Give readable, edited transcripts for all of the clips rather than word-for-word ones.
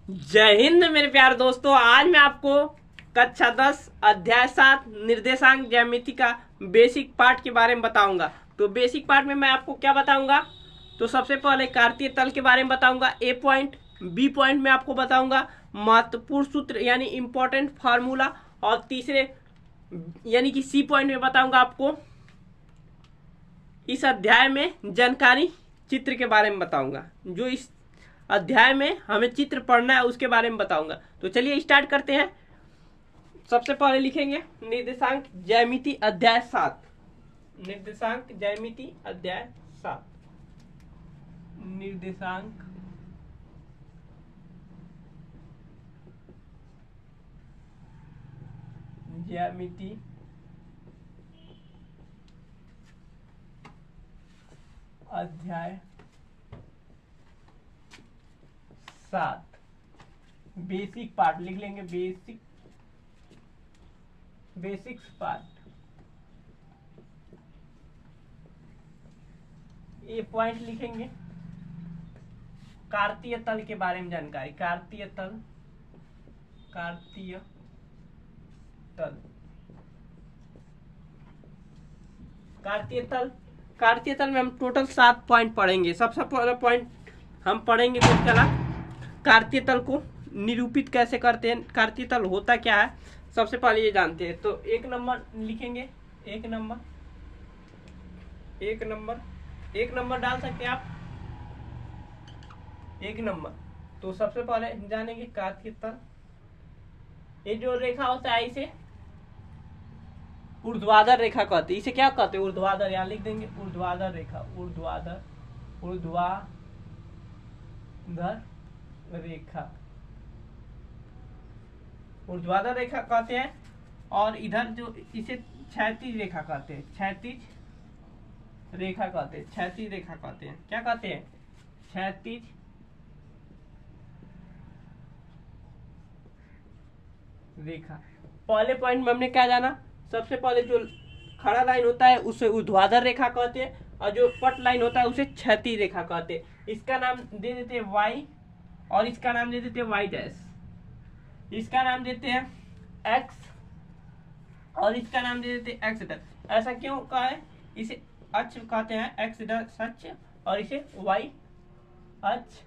जय हिंद मेरे प्यारे दोस्तों। आज मैं आपको कक्षा 10 अध्याय 7 निर्देशांक ज्यामिति का बेसिक पार्ट के बारे में बताऊंगा। तो बेसिक पार्ट में मैं आपको क्या बताऊंगा, तो सबसे पहले कार्तीय तल के बारे में बताऊंगा। ए पॉइंट, बी पॉइंट में आपको बताऊंगा महत्वपूर्ण सूत्र यानी इंपॉर्टेंट फार्मूला, और तीसरे यानी कि सी पॉइंट में बताऊंगा आपको इस अध्याय में जानकारी चित्र के बारे में बताऊंगा। जो इस अध्याय में हमें चित्र पढ़ना है उसके बारे में बताऊंगा। तो चलिए स्टार्ट करते हैं। सबसे पहले लिखेंगे निर्देशांक ज्यामिति अध्याय 7। निर्देशांक ज्यामिति अध्याय 7। निर्देशांक ज्यामिति अध्याय 7 बेसिक पार्ट लिख लेंगे। Basics part. ए पॉइंट लिखेंगे कार्तीय तल के बारे में जानकारी। कार्तीय तल कार्तीय तल में हम टोटल 7 पॉइंट पढ़ेंगे। सबसे पहला पॉइंट हम पढ़ेंगे तो चला कार्तीय तल को निरूपित कैसे करते हैं, कार्तीय तल होता क्या है, सबसे पहले ये जानते हैं। तो एक नंबर लिखेंगे। एक नंबर डाल सकते हैं आप। एक नंबर। तो सबसे पहले जानेंगे कार्तीय तल। ये जो रेखा होता है इसे ऊर्ध्वाधर रेखा कहते हैं। इसे क्या कहते हैं? ऊर्ध्वाधर। यहाँ लिख देंगे ऊर्ध्वाधर रेखा। ऊर्ध्वाधर रेखा कहते हैं। और इधर जो इसे क्षैतिज रेखा कहते हैं। क्षैतिज रेखा कहते हैं। क्या कहते हैं? क्षैतिज रेखा। पहले पॉइंट में हमने क्या जाना? सबसे पहले जो खड़ा लाइन होता है उसे ऊर्ध्वाधर रेखा कहते हैं, और जो पट लाइन होता है उसे क्षैतिज रेखा कहते हैं। इसका नाम दे देते हैं वाई, और इसका नाम दे देते हैं वाई डैश। इसका नाम देते हैं एक्स, और इसका नाम दे देते हैं एक्स डैश। ऐसा क्यों कहा है? इसे अक्ष कहते हैं, एक्स डैश अक्ष, और इसे वाई अक्ष,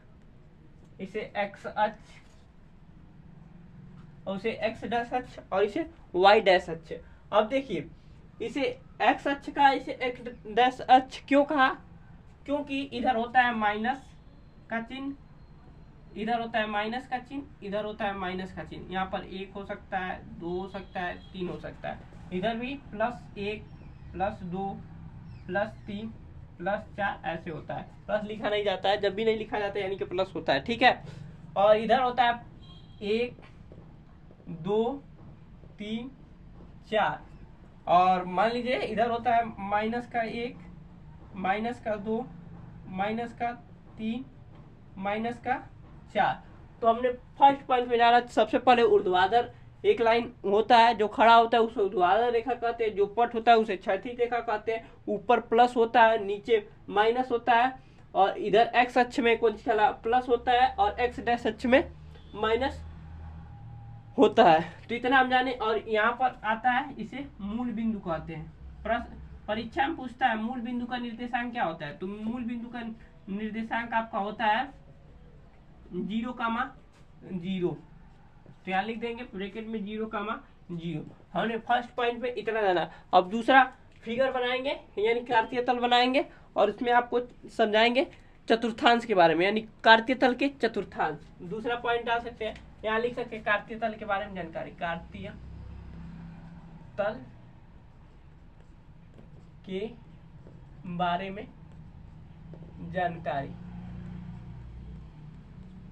इसे एक्स अक्ष, और इसे एक्स डैश अक्ष, और इसे वाई डैश अक्ष। अब देखिए, इसे एक्स अक्ष का, इसे एक्स डैश अक्ष क्यों कहा? क्योंकि इधर होता है माइनस का चिन्ह, इधर होता है माइनस का चिन्ह, इधर होता है माइनस का चिन्ह। यहाँ पर 1 हो सकता है, 2 हो सकता है, 3 हो सकता है। इधर भी +1 +2 +3 +4 ऐसे होता है। प्लस लिखा नहीं जाता है, जब भी नहीं लिखा जाता है यानी कि प्लस होता है, ठीक है। और इधर होता है 1 2 3 4, और मान लीजिए इधर होता है -1 -2 -3 -4। तो हमने फर्स्ट पॉइंट में जाना। सबसे पहले ऊर्ध्वाधर एक लाइन होता है, जो खड़ा होता है उसे ऊर्ध्वाधर रेखा कहते हैं। जो पट होता है उसे क्षैतिज रेखा कहते हैं। ऊपर प्लस होता है, नीचे माइनस होता है, और इधर एक्स अक्ष में कौन सा प्लस होता है, और एक्स डैश अक्ष में माइनस होता है। तो इतना हम जाने। और यहाँ पर आता है, इसे मूल बिंदु कहते हैं। प्रश्न परीक्षा में पूछता है मूल बिंदु का निर्देशांक क्या होता है। तो मूल बिंदु का निर्देशांक आपका होता है 0,0। तो यहाँ लिख देंगे ब्रैकेट में 0,0। हमने फर्स्ट पॉइंट पे इतना जाना। अब दूसरा फिगर बनाएंगे यानी कार्तीय तल बनाएंगे, और इसमें आपको समझाएंगे चतुर्थांश के बारे में, यानी कार्तीय तल के चतुर्थांश। दूसरा पॉइंट डाल सकते हैं, यहाँ लिख सकते हैं कार्तीय तल के बारे में जानकारी। कार्तीय तल के बारे में जानकारी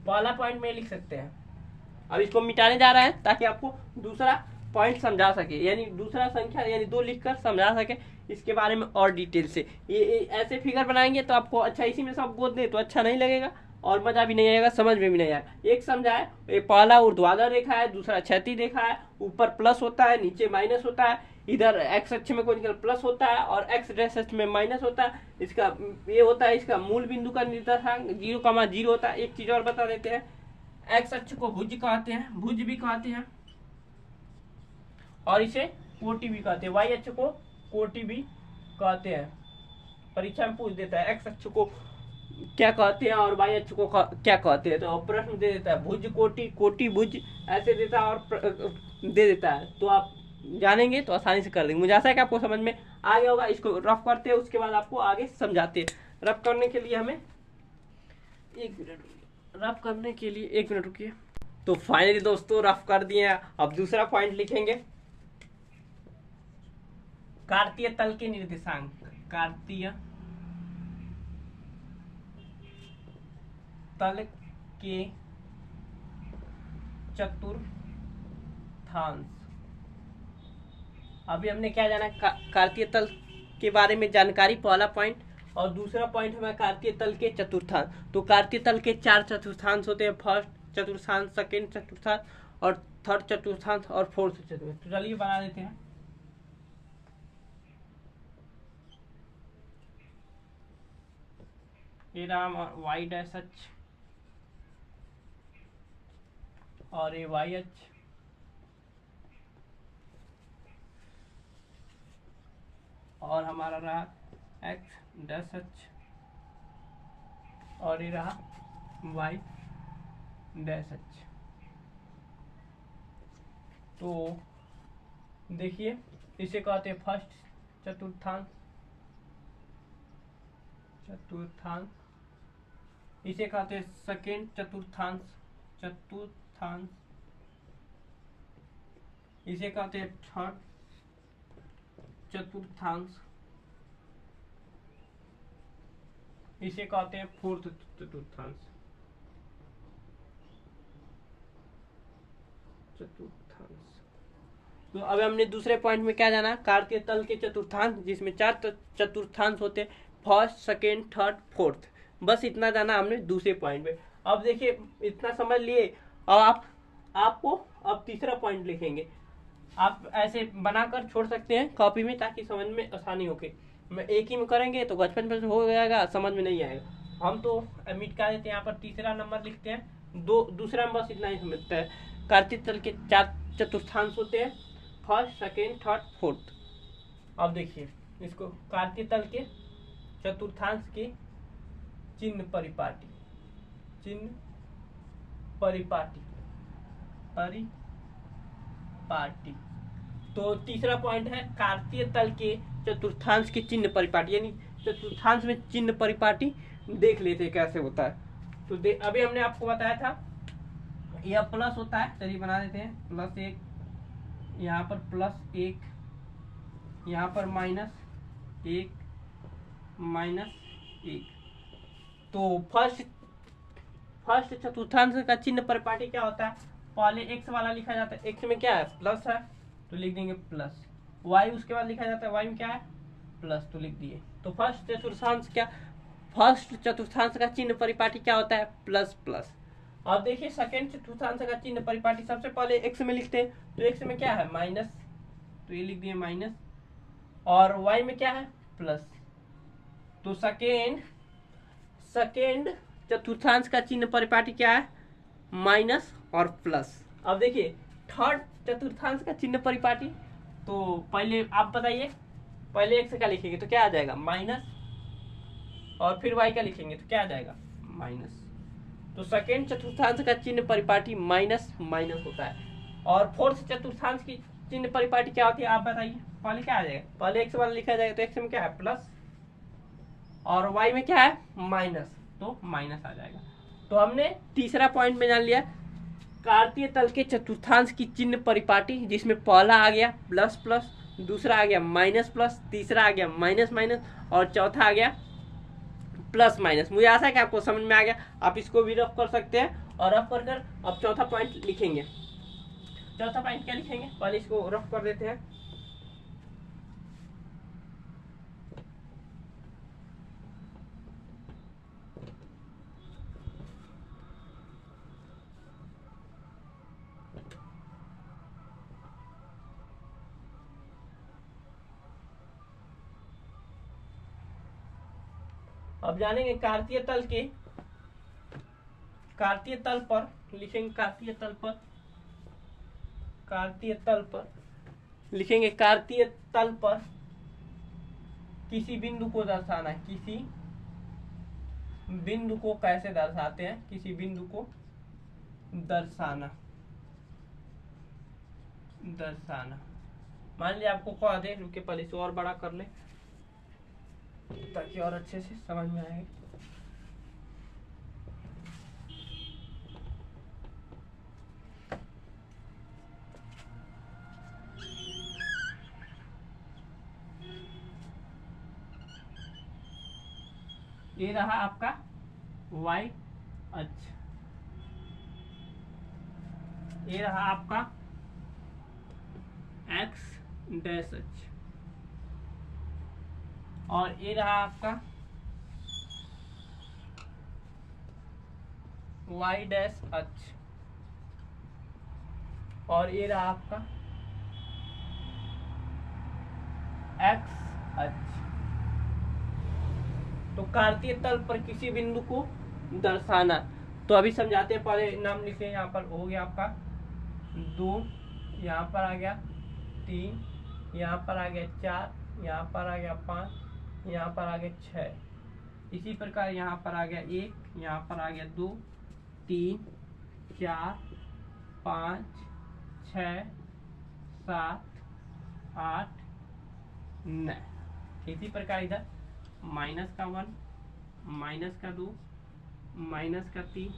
पहला पॉइंट में लिख सकते हैं। अब इसको मिटाने जा रहे हैं ताकि आपको दूसरा पॉइंट समझा सके, यानी दूसरा संख्या यानी 2 लिखकर समझा सके इसके बारे में और डिटेल से। ये ऐसे फिगर बनाएंगे तो आपको अच्छा, इसी में सब बोल दे तो अच्छा नहीं लगेगा, और मजा भी नहीं आएगा, समझ में भी नहीं आएगा। एक समझाए, एक पहला ऊर्ध्वाधर रेखा है, दूसरा क्षैतिज रेखा है। ऊपर प्लस होता है, नीचे माइनस होता है। इधर एक्स अक्ष में कोई प्लस होता है और एक्स डैश अक्ष में माइनस होता है। इसका ये होता है, इसका मूल बिंदु का निर्देशांक 0,0 होता है। एक चीज और बता देते हैं, एक्स अक्ष को भुज कहते हैं, भुज भी कहते हैं, और इसे कोटि भी कहते हैं। वाई अक्ष को कोटि भी कहते हैं। परीक्षा में पूछ देता है एक्स अक्ष को क्या कहते हैं और वाई अक्ष को क्या कहते हैं, तो प्रश्न दे देता है भुज कोटि, कोटि भुज ऐसे देता है और दे देता है। तो आप जानेंगे तो आसानी से कर देंगे। मुझे आशा है कि आपको समझ में आ गया होगा। इसको रफ करते हैं, उसके बाद आपको आगे समझाते हैं। रफ करने के लिए हमें 1 मिनट, रफ करने के लिए 1 मिनट रुकिए। तो फाइनली दोस्तों रफ कर दिए। अब दूसरा पॉइंट लिखेंगे, कार्तीय तल के निर्देशांक। कार्तीय तल के चतुर्थांश। अभी हमने क्या जाना, कार्तीय तल के बारे में जानकारी, पहला पॉइंट। और दूसरा पॉइंट हमारा कार्तीय तल के चतुर्थांश। तो कार्तीय तल के 4 चतुर्थांश होते हैं, फर्स्ट चतुर्थांश, सेकेंड चतुर्थांश और थर्ड चतुर्थांश और फोर्थ चतुर्थांश। तो चलिए बना देते हैं। ये नाम वाई डैश अक्ष और ये वाई अक्ष, और हमारा रहा एक्स डैश अक्ष और ये रहा वाई डैश अक्ष। तो देखिए इसे कहते हैं फर्स्ट चतुर्थांश, चतुर्थांश। इसे कहते हैं सेकेंड चतुर्थांश, चतुर्थांश। इसे कहते हैं थर्ड चतुर्थांश। इसे कहते हैं फोर्थ चतुर्थांश, चतुर्थांश। तो अब हमने दूसरे पॉइंट में क्या जाना, कार्तीय तल के चतुर्थांश, जिसमें 4 चतुर्थांश होते हैं, फर्स्ट, सेकेंड, थर्ड, फोर्थ। बस इतना जाना हमने दूसरे पॉइंट में। अब देखिए इतना समझ लिए। अब आपको अब तीसरा पॉइंट लिखेंगे। आप ऐसे बनाकर छोड़ सकते हैं कॉपी में, ताकि समझ में आसानी हो के। मैं एक ही में करेंगे तो 55% हो जाएगा, समझ में नहीं आएगा। हम तो मिटा देते हैं, यहाँ पर तीसरा नंबर लिखते हैं। दूसरा में बस इतना ही समझता है। कार्तीय तल के 4 चतुर्थांश होते हैं, फर्स्ट, सेकेंड, थर्ड, फोर्थ। अब देखिए इसको, कार्तीय तल के चतुर्थांश के चिन्ह परिपाटी, चिन्ह परिपाटी, परिपाटी। तो तीसरा पॉइंट है कार्तीय तल के चतुर्थांश के चिन्ह परिपाटी, यानी चतुर्थांश में चिन्ह परिपाटी देख लेते कैसे होता है। तो अभी हमने आपको बताया था यह प्लस होता है। चलिए बना देते हैं, +1, यहाँ पर +1, यहाँ पर -1, -1। तो फर्स्ट चतुर्थांश का चिन्ह परिपाटी क्या होता है, पहले एक्स वाला लिखा जाता है। एक्स में क्या है, प्लस है, तो लिख देंगे प्लस। वाई उसके बाद लिखा जाता है, वाई में क्या है, प्लस, तो लिख दिए। तो फर्स्ट चतुर्थांश का चिन्ह परिपाटी क्या होता है, प्लस प्लस। अब देखिए सेकेंड चतुर्थांश का चिन्ह परिपाटी सबसे पहले एक्स में लिखते हैं। तो एक्स में क्या है, माइनस, तो ये लिख दिए माइनस। और वाई में क्या है, प्लस। तो सेकेंड चतुर्थांश का चिन्ह परिपाटी क्या है, माइनस और प्लस। अब देखिए थर्ड चतुर्थांश का चिन्ह परिपाटी, तो पहले आप बताइए, पहले एक्स का लिखेंगे तो क्या आ जाएगा, माइनस, और फिर वाई का लिखेंगे तो क्या आ जाएगा, माइनस। तो सेकेंड चतुर्थांश का चिन्ह परिपाटी माइनस माइनस होता है। और फोर्थ चतुर्थांश की चिन्ह परिपाटी क्या होती है, आप बताइए। पहले क्या आ जाएगा, पहले एक्स वाला लिखा जाएगा, तो एक्स में क्या है, प्लस, और वाई में क्या है, माइनस, तो माइनस आ जाएगा। तो हमने तीसरा पॉइंट में जान लिया कार्तीय तल के चतुर्थांश की चिन्ह परिपाटी, जिसमें पहला आ गया प्लस प्लस, दूसरा आ गया माइनस प्लस, तीसरा आ गया माइनस माइनस, और चौथा आ गया प्लस माइनस। मुझे आशा है कि आपको समझ में आ गया। आप इसको भी रफ कर सकते हैं, और रफ कर अब चौथा पॉइंट लिखेंगे। चौथा पॉइंट क्या लिखेंगे, पहले इसको रफ कर देते हैं। अब जानेंगे कार्तीय तल पर लिखेंगे कार्तीय तल पर, कार्तीय तल पर लिखेंगे, कार्तीय तल पर किसी बिंदु को दर्शाना है। किसी बिंदु को कैसे दर्शाते हैं, किसी बिंदु को दर्शाना, दर्शाना। मान लिया आपको कहा दे, रुके पहले इसे और बड़ा कर ले ताकि और अच्छे से समझ में आए। ये रहा आपका y अक्ष, ये रहा आपका x डैश अक्ष, और ये रहा आपका y डैश अक्ष, और ये रहा आपका x अक्ष। तो कार्तीय तल पर किसी बिंदु को दर्शाना। तो अभी समझाते हैं, पहले नाम लिखे। यहाँ पर हो गया आपका 2, यहाँ पर आ गया 3, यहाँ पर आ गया 4, यहाँ पर आ गया 5, यहाँ पर आ गया 6। इसी प्रकार यहाँ पर आ गया 1, यहाँ पर आ गया 2, 3, 4, 5, 6, 7, 8, 9। इसी प्रकार इधर माइनस का 1, माइनस का 2, माइनस का 3,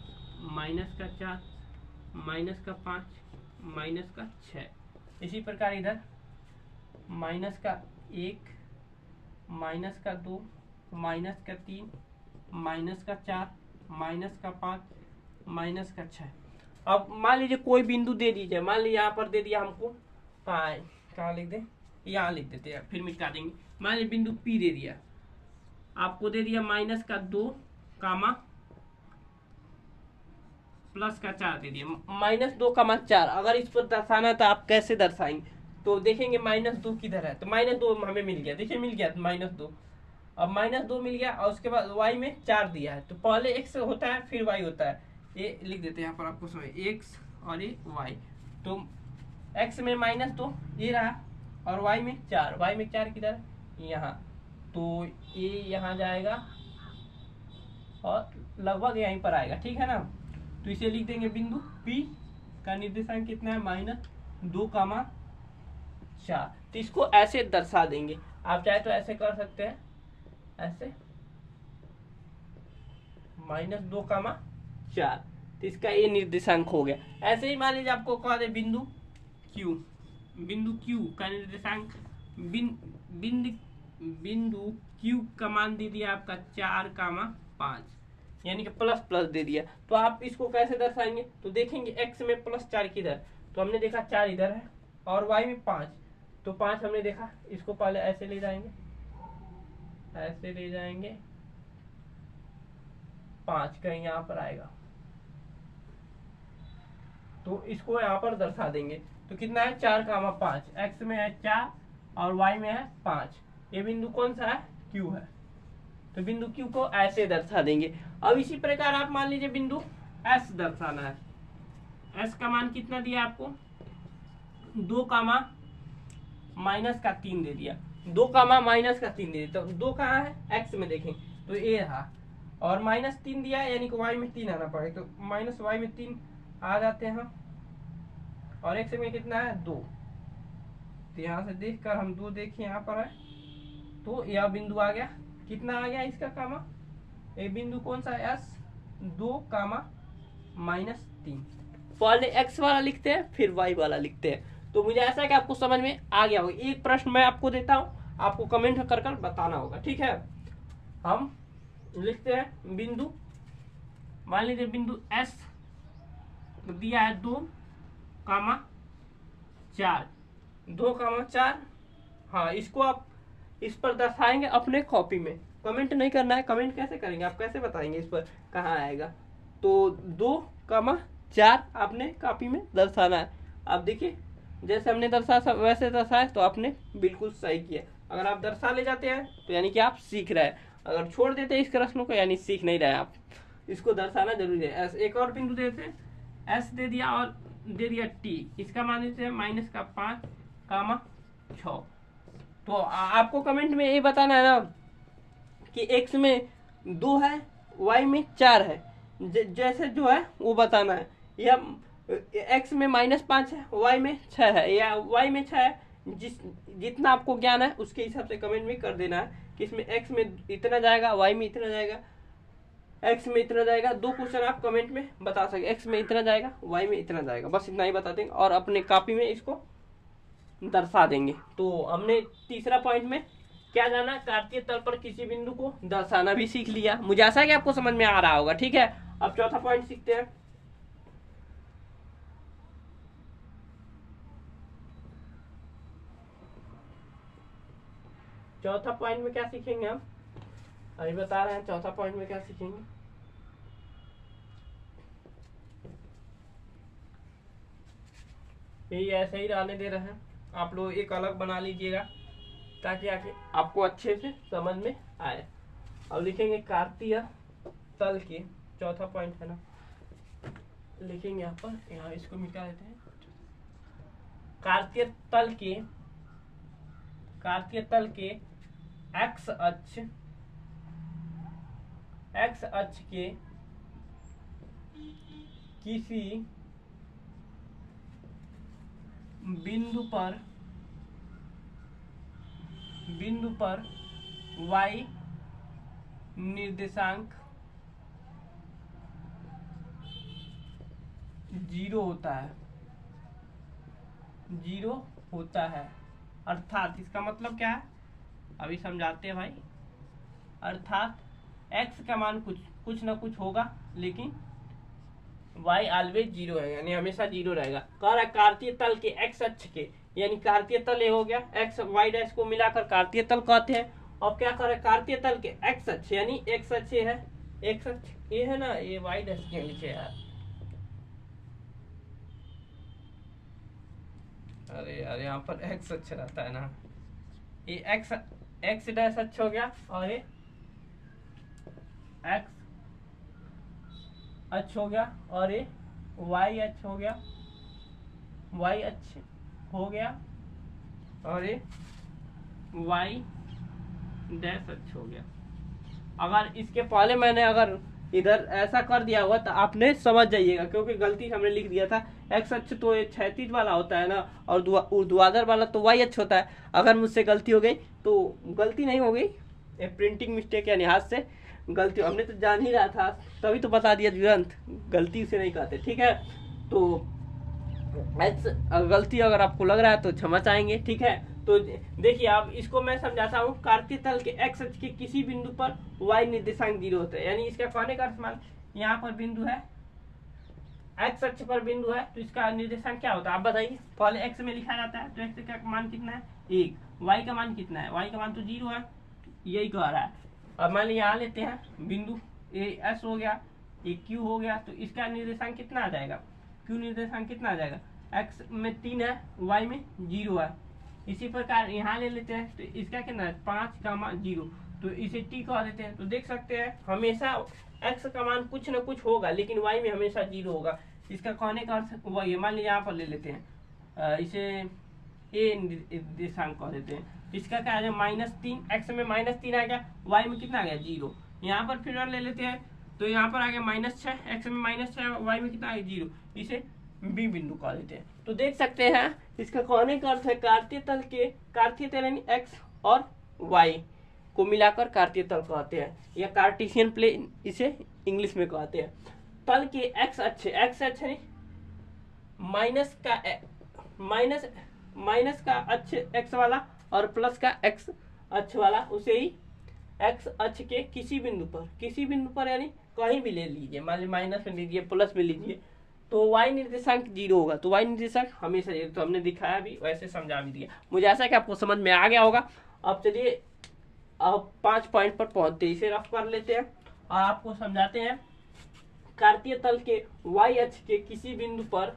माइनस का 4, माइनस का 5, माइनस का 6। इसी प्रकार इधर माइनस का 1, माइनस का 2, माइनस का 3, माइनस का 4, माइनस का 5, माइनस का 6। अब मान लीजिए कोई बिंदु दे दीजिए, मान लीजिए यहाँ पर दे दिया हमको, कहाँ लिख दे, यहाँ लिख देते हैं, फिर मिटा देंगे। मान लीजिए बिंदु P दे दिया, आपको दे दिया माइनस का 2 कामा प्लस का 4 दे दिया, -2,4। अगर इस पर दर्शाना है तो आप कैसे दर्शाएंगे? तो देखेंगे -2 किधर है, तो -2 हमें मिल गया, देखिए मिल गया -2। अब -2 मिल गया, और उसके बाद y में 4 दिया है, तो पहले x होता है फिर y होता है। ये लिख देते हैं यहाँ पर आपको समझ, x और ये y। तो x में -2 ये रहा, और y में 4, y में 4 किधर है, यहाँ। तो ये यहाँ जाएगा और लगभग यहीं पर आएगा, ठीक है ना। तो इसे लिख देंगे बिंदु P का निर्देशांक कितना है, -2,4। तो इसको ऐसे दर्शा देंगे, आप चाहे तो ऐसे कर सकते हैं, ऐसे -2,4। तो इसका ये निर्देशांक हो गया। ऐसे ही मान लीजिए आपको कहा दे बिंदु Q, बिंदु Q का निर्देशांक, बिंदु Q का मान दे दिया आपका 4,5, यानी कि प्लस प्लस दे दिया। तो आप इसको कैसे दर्शाएंगे? तो देखेंगे x में +4 किधर, तो हमने देखा 4 इधर है, और y में 5, तो 5 हमने देखा। इसको पहले ऐसे ले जाएंगे, ऐसे ले जाएंगे, 5 कहीं यहाँ पर आएगा, तो इसको यहाँ पर दर्शा देंगे। तो कितना है, 4,5, x में है 4 और y में है 5। ये बिंदु कौन सा है, Q है। तो बिंदु Q को ऐसे दर्शा देंगे। अब इसी प्रकार आप मान लीजिए बिंदु S दर्शाना है। S का मान कितना दिया आपको, 2, -3 दे दिया, 2, -3 दे दिया। तो 2 कहाँ है, x में देखें तो ये रहा, और -3 दिया यानी कि y में 3 आना पड़ेगा, तो -y में 3 आ जाते हैं, और x में कितना है 2। तो यहाँ से देखकर हम 2 देखिए यहाँ पर है, तो यह बिंदु आ गया, कितना आ गया इसका कामा, ये बिंदु कौन सा है, S, 2, -3। पहले x वाला लिखते हैं फिर y वाला लिखते हैं। तो मुझे ऐसा है कि आपको समझ में आ गया होगा। एक प्रश्न मैं आपको देता हूँ, आपको कमेंट कर कर बताना होगा, ठीक है। हम लिखते हैं बिंदु, मान लीजिए बिंदु S दिया है 2,4, 2,4। हाँ, इसको आप इस पर दर्शाएंगे अपने कॉपी में, कमेंट नहीं करना है। कमेंट कैसे करेंगे, आप कैसे बताएंगे इस पर कहाँ आएगा? तो 2,4 आपने कॉपी में दर्शाना है। आप देखिए जैसे हमने दर्शाया वैसे दर्शाया, तो आपने बिल्कुल सही किया। अगर आप दर्शा ले जाते हैं तो यानी कि आप सीख रहे हैं, अगर छोड़ देते हैं इस प्रश्न को यानी सीख नहीं रहे आप। इसको दर्शाना जरूरी है। एक और बिंदु देते हैं, एस दे दिया और दे दिया टी, इसका मान देते हैं माइनस का 5 कामा 6। तो आपको कमेंट में ये बताना है ना कि एक्स में 2 है, वाई में 4 है, जैसे जो है वो बताना है। या एक्स में -5 है, वाई में 6 है, या वाई में 6 है, जितना आपको ज्ञान है उसके हिसाब से कमेंट में कर देना है कि इसमें एक्स में इतना जाएगा, वाई में इतना जाएगा, एक्स में इतना जाएगा। 2 क्वेश्चन आप कमेंट में बता सकते, एक्स में इतना जाएगा, वाई में इतना जाएगा, बस इतना ही बता देंगे और अपने कॉपी में इसको दर्शा देंगे। तो हमने तीसरा पॉइंट में क्या जाना, कार्तीय तल पर किसी बिंदु को दर्शाना भी सीख लिया। मुझे आशा है कि आपको समझ में आ रहा होगा। ठीक है, अब चौथा पॉइंट सीखते हैं। चौथा पॉइंट में क्या सीखेंगे हम, अभी बता रहे हैं चौथा पॉइंट में क्या सीखेंगे। ये ऐसे ही रहने दे रहे हैं, आप लोग एक अलग बना लीजिएगा ताकि आगे आपको अच्छे से समझ में आए। अब लिखेंगे कार्तीय तल के, चौथा पॉइंट है ना, लिखेंगे यहाँ पर, यहाँ इसको मिटा देते हैं। कार्तीय तल के एक्स अक्ष के किसी बिंदु पर y निर्देशांक 0 होता है। अर्थात इसका मतलब क्या है, अभी समझाते हैं भाई। अर्थात x का मान कुछ ना कुछ होगा, लेकिन y ऑलवेज 0 है, यानी हमेशा 0 रहेगा। कह रहा है कार्तीय तल के x अक्ष के, यानी कार्तीय तल ये हो गया, x y डैश को मिलाकर कार्तीय तल कहते हैं। और क्या कर रहे हैं, कार्तीय तल के x अक्ष, यानी x अक्ष है, x अक्ष ये है ना, ये y डैश के लिखे यार, अरे यार यहाँ पर x अक्ष रहता है ना, ये x डैश अक्ष हो गया और ये x अक्ष हो गया और ये y अक्ष हो गया, y अक्ष हो गया और ये y डैश अक्ष हो गया। अगर इसके पहले मैंने अगर इधर ऐसा कर दिया हुआ तो आपने समझ जाइएगा, क्योंकि गलती हमने लिख दिया था। एक्स अक्ष तो ये क्षैतिज वाला होता है ना, और ऊर्ध्वाधर वाला तो वाई अक्ष होता है। अगर मुझसे गलती हो गई तो गलती नहीं हो गई, प्रिंटिंग मिस्टेक यानी हाथ से गलती, हमने तो जान ही रहा था तभी तो बता दिया तुरंत, गलती से नहीं कहते। ठीक है, तो गलती अगर आपको लग रहा है तो क्षमा चाहेंगे। ठीक है, तो देखिए अब इसको मैं समझाता हूँ। कार्तीय तल के एक्स अक्ष के किसी बिंदु पर y निर्देशांक 0 होता है, यानी इसका कहने का अर्थ मान, यहाँ पर बिंदु है, एक्स अक्ष पर बिंदु है, तो इसका निर्देशांक क्या होता है आप बताइए। पहले एक्स में लिखा जाता है, तो एक्स का मान कितना है 1, y का मान कितना है, y का मान तो 0 है, यही कह रहा है। अब मान लीजिए यहाँ लेते हैं बिंदु ए एस हो गया, ये क्यू हो गया, तो इसका निर्देशांक कितना आ जाएगा, क्यू निर्देशांक कितना आ जाएगा, एक्स में 3 है, वाई में 0 है। इसी प्रकार यहाँ ले लेते हैं, तो इसका कितना है 5,0, तो इसे टी कह देते हैं। तो देख सकते हैं हमेशा एक्स का मान कुछ न कुछ होगा, लेकिन वाई में हमेशा 0 होगा। इसका कहने का अर्थ वही है। मान लीजिए यहाँ पर ले लेते हैं, इसे ए निर्देशांक कह देते हैं। इसका क्या आ गया -3, एक्स में -3 आ गया, वाई में कितना आ गया 0। यहाँ पर फिर ले लेते हैं, तो यहाँ पर आ गया -6, एक्स में -6, वाई में कितना आ गया 0, इसे बी बिंदु कह देते हैं। तो देख सकते हैं इसका कहने का अर्थ है कार्तीय तल यानी एक्स और वाई को मिलाकर कार्तीय तल कहते हैं, या कार्टेशियन प्लेन इसे इंग्लिश में कहते हैं। तल के एक्स अक्ष है माइनस का अक्ष एक्स वाला और प्लस का एक्स अक्ष वाला, उसे ही एक्स अक्ष के किसी बिंदु पर यानी कहीं भी ले लीजिए, मान लीजिए माइनस में लीजिए, प्लस में लीजिए, तो y निर्देशांक 0 होगा। तो y निर्देशांक हमेशा 0, तो हमने दिखाया भी, वैसे समझा भी दिया। मुझे ऐसा कि आपको समझ में आ गया होगा। अब चलिए अब 5 पॉइंट पर पहुंचते, इसे रफ कर लेते हैं और आपको समझाते हैं। कार्तीय तल के y अक्ष के किसी बिंदु पर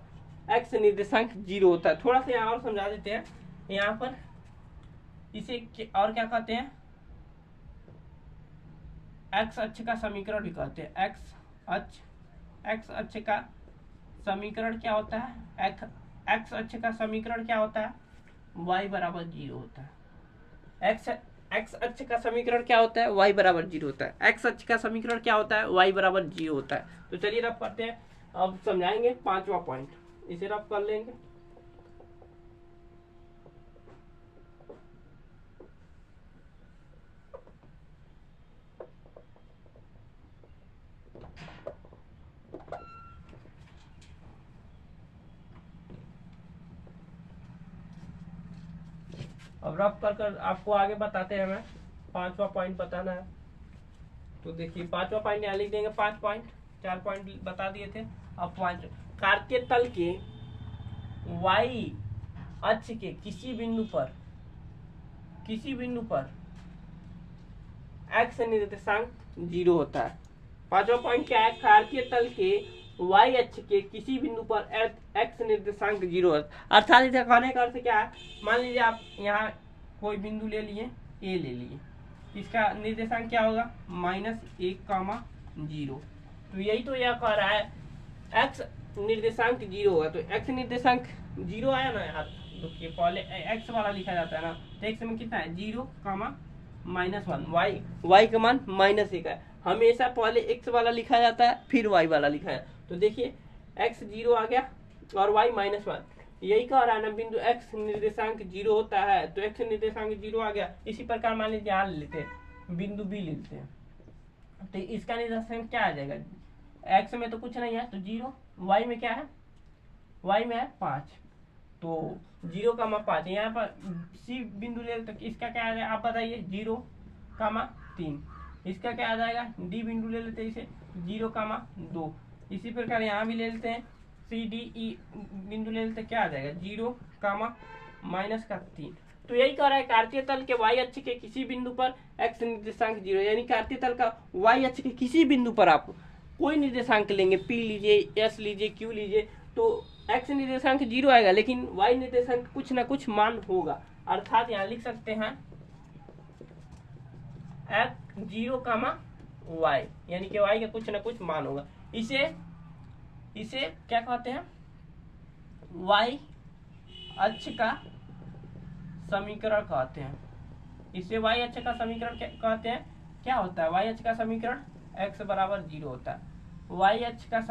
x निर्देशांक 0 होता है। थोड़ा सा यहाँ और समझा देते हैं। यहाँ पर इसे और क्या कहते हैं, x अक्ष का समीकरण भी कहते हैं। x अक्ष का समीकरण क्या होता है, एक्स अक्ष का समीकरण क्या होता है, y बराबर 0 होता है। एक्स अक्ष का समीकरण क्या होता है, y बराबर 0 होता है। एक्स अक्ष का समीकरण क्या होता है, y बराबर 0 होता है। तो चलिए रब करते हैं, अब समझाएंगे 5वां पॉइंट, इसे रब कर लेंगे। अब रब कर आपको आगे बताते हैं, हमें 5वां पॉइंट बताना है। तो देखिए 5वां पॉइंट यहाँ लिख देंगे, 5 पॉइंट, 4 पॉइंट बता दिए थे। अब पॉइंट, कार्तीय तल के y अक्ष के किसी बिंदु पर x निर्देशांक 0 होता है। 5वां पॉइंट क्या है, कार्तीय तल के y अक्ष के किसी बिंदु पर x निर्देशांक 0 होता है। अर्थात इसे कहने का अर्थ क्या है, मान लीजिए आप यहाँ कोई बिंदु ले लिए, a ले लिए, इसका निर्देशांक क्या होगा, -1,0। तो यही तो यह कह रहा है, x निर्देशांक 0 होगा। तो x निर्देशांक 0 आया ना यार, तो पहले x वाला लिखा जाता है ना, तो x में कितना है, 0,-1, y का मान -1 है। हमेशा पहले x वाला लिखा जाता है, फिर y वाला लिखा है। तो देखिए x 0 आ गया और y -1, यही कह रहा है ना, बिंदु x निर्देशांक 0 होता है, तो x निर्देशांक 0 आ गया। इसी प्रकार मान लीजिए यहाँ लेते हैं, बिंदु b लेते हैं, तो इसका निर्देशांक क्या आ जाएगा, x में तो कुछ नहीं है तो 0, y में क्या है, y में है 5, तो 0,5। यहाँ पर c बिंदु ले तो इसका क्या आ जाएगा, आप बताइए, 0,3। इसका क्या आ जाएगा, d बिंदु ले लेते हैं इसे, 0,2। इसी प्रकार यहाँ भी ले लेते हैं, सी डी ई बिंदु ले लेते, क्या आ जाएगा, 0,-3। तो यही कह रहा है, कार्तीय तल के y अक्ष के किसी बिंदु पर x निर्देशांक 0, यानी कार्तीय तल का y अक्ष के किसी बिंदु पर आप कोई निर्देशांक लेंगे, p लीजिए, s लीजिए, q लीजिए, तो x निर्देशांक 0 आएगा, लेकिन y निर्देशांक कुछ ना कुछ मान होगा। अर्थात यहाँ लिख सकते हैं x 0, यानी कि y का कुछ ना कुछ मान होगा। इसे क्या कहते हैं, y अक्ष का समीकरण कहते हैं। इसे y अक्ष का समीकरण कहते हैं। क्या होता है, y अक्ष का समीकरण x बराबर 0 होता है। y अक्ष का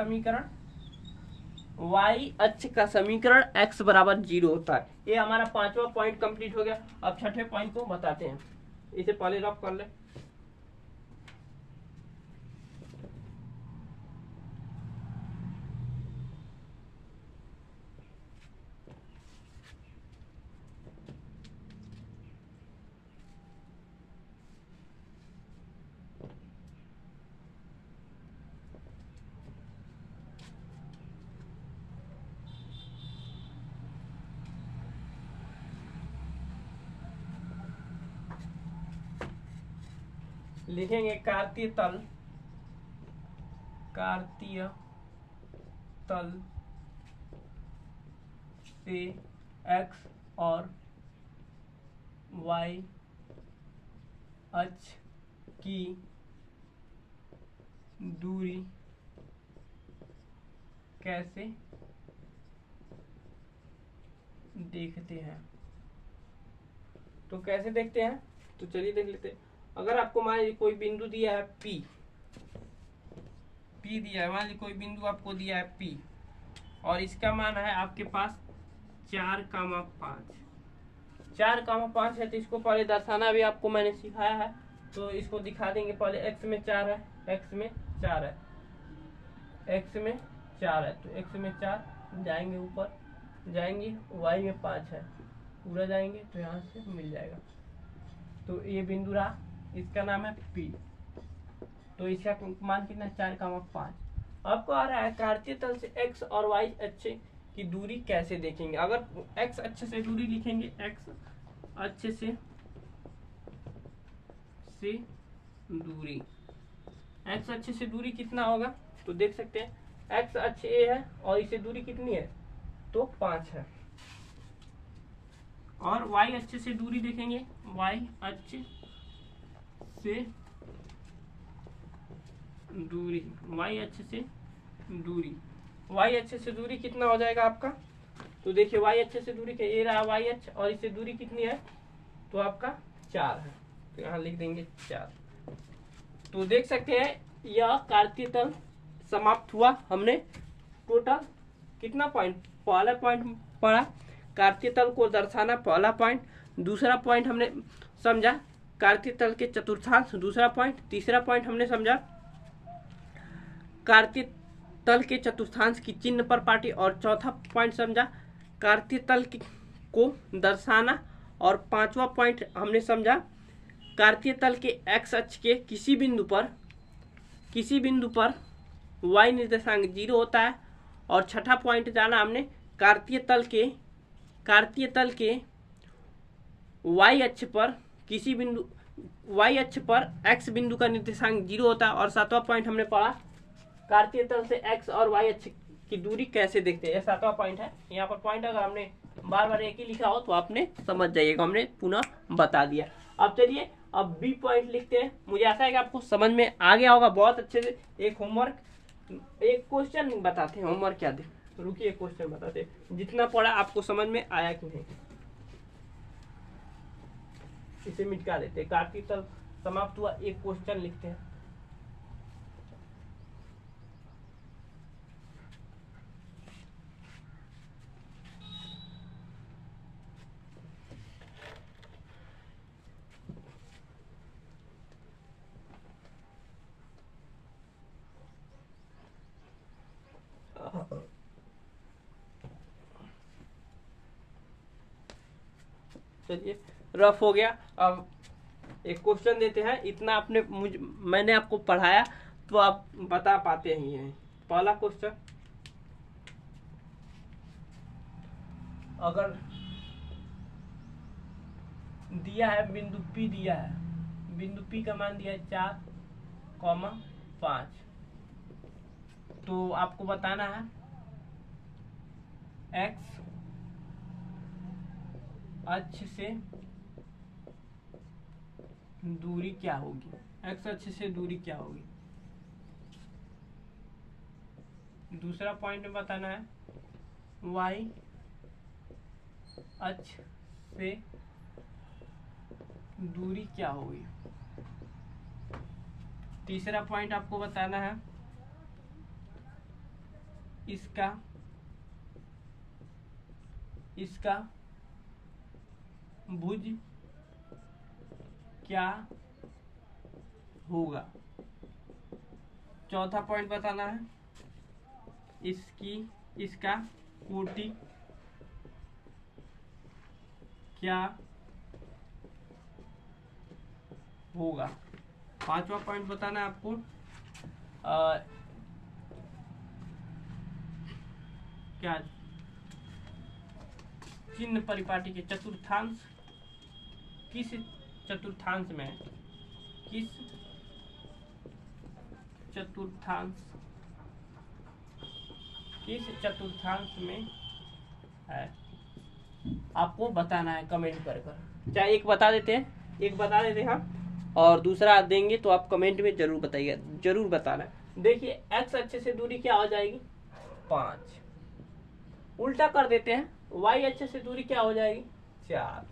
समीकरण x बराबर 0 होता है। ये हमारा 5वां पॉइंट कंप्लीट हो गया। अब 6ठे पॉइंट को बताते हैं, इसे पहले रफ कर ले। लिखेंगे कार्तीय तल से x और y अक्ष की दूरी कैसे देखते हैं। तो कैसे देखते हैं, तो चलिए देख लेते हैं। अगर आपको मान लीजिए कोई बिंदु दिया है P दिया है, मान लीजिए कोई बिंदु आपको दिया है P, और इसका मान है आपके पास 4,5 है। तो इसको पहले दर्शाना भी आपको मैंने सिखाया है, तो इसको दिखा देंगे। पहले x में 4 है, तो x में 4 जाएंगे, ऊपर जाएंगे, y में 5 है, पूरा जाएंगे तो यहाँ से मिल जाएगा। तो ये बिंदु रहा, इसका नाम है P, तो इसका मान कितना, 4,5। आपको आ रहा है कार्तीय तल से x और y अक्ष की दूरी कैसे देखेंगे। अगर x अक्ष से दूरी लिखेंगे, x अक्ष से दूरी कितना होगा, तो देख सकते हैं x अक्ष a है और इसे दूरी कितनी है, तो 5 है। और y अक्ष से दूरी देखेंगे, y अक्ष से दूरी y अक्ष से दूरी कितना हो जाएगा आपका, तो देखिए y अक्ष से दूरी ये रहा y अक्ष, और इससे दूरी कितनी है, तो आपका 4 है, तो यहाँ लिख देंगे 4। तो देख सकते हैं यह कार्तीय तल समाप्त हुआ। हमने टोटल कितना पॉइंट, पहला पॉइंट पढ़ा कार्तीय तल को दर्शाना, पहला पॉइंट। दूसरा पॉइंट हमने समझा कार्तीय तल के चतुर्थांश, दूसरा पॉइंट। तीसरा पॉइंट हमने समझा कार्तीय तल के चतुर्थांश की चिन्ह पर पाटी, और चौथा पॉइंट समझा कार्तीय तल को दर्शाना, और पांचवा पॉइंट हमने समझा कार्तीय तल के एक्स अक्ष के किसी बिंदु पर y निर्देशांक 0 होता है। और छठा पॉइंट जाना हमने कार्तीय तल के y अक्ष पर किसी बिंदु y अक्ष पर x बिंदु का निर्देशांक 0 होता है। और सातवां पॉइंट हमने पढ़ा कार्तीय तल से x और y अक्ष की दूरी कैसे देखते हैं, यह सातवां पॉइंट है। यहाँ पर पॉइंट अगर हमने बार बार एक ही लिखा हो तो आपने समझ जाइएगा, हमने पुनः बता दिया। अब चलिए अब बी पॉइंट लिखते हैं। मुझे आशा है कि आपको समझ में आ गया होगा बहुत अच्छे से। एक होमवर्क, एक क्वेश्चन बताते हैं, होमवर्क क्या दे, रुकिए क्वेश्चन बताते हैं, जितना पढ़ा आपको समझ में आया कि नहीं। इसे मिटा देते हैं, कार्तीय तल समाप्त हुआ, एक क्वेश्चन लिखते हैं। चलिए रफ हो गया, अब एक क्वेश्चन देते हैं। इतना आपने मैंने आपको पढ़ाया तो आप बता पाते ही हैं। पहला क्वेश्चन, अगर दिया है बिंदु P, दिया है बिंदु P का मान दिया है 4,5, तो आपको बताना है x अक्ष से दूरी क्या होगी, x अक्ष से दूरी क्या होगी। दूसरा पॉइंट में बताना है y अक्ष से दूरी क्या होगी। तीसरा पॉइंट आपको बताना है इसका भुज क्या होगा। चौथा पॉइंट बताना है इसका कोटि क्या होगा। पांचवा पॉइंट बताना है आपको क्या चिन्ह परिपाटी के चतुर्थांश किस चतुर्थांश में है, किस चतुर्थांश में है, आपको बताना है कमेंट कर। चाहे एक बता देते हैं हम, और दूसरा देंगे तो आप कमेंट में जरूर बताइएगा, जरूर बताना। देखिए x अक्ष से दूरी क्या हो जाएगी 5, उल्टा कर देते हैं y अक्ष से दूरी क्या हो जाएगी 4,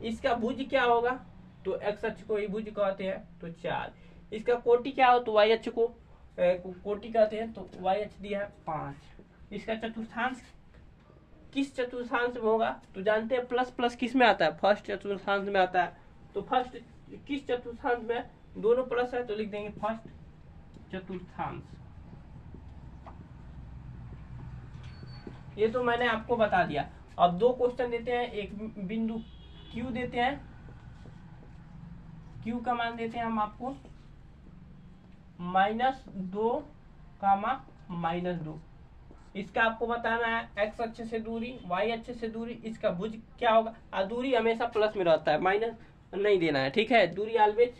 इसका भुज क्या होगा, तो x अक्ष को ही भुज कहते हैं तो 4, इसका कोटि क्या हो तो y अक्ष को कोटि कहते हैं तो y अक्ष दिया है 5, इसका चतुर्थांश किस चतुर्थांश में होगा, तो जानते हैं प्लस प्लस किस में आता है, फर्स्ट चतुर्थांश में आता है। तो फर्स्ट किस चतुर्थांश में, दोनों प्लस है तो लिख देंगे फर्स्ट चतुर्थांश। ये तो मैंने आपको बता दिया। अब दो क्वेश्चन देते हैं, एक बिंदु Q देते हैं, Q का मान देते हैं हम आपको -2, -2, इसका आपको बताना है x अक्ष से दूरी, y अक्ष से दूरी, इसका भुज क्या होगा। दूरी हमेशा प्लस में रहता है, माइनस नहीं देना है, ठीक है, दूरी ऑलवेज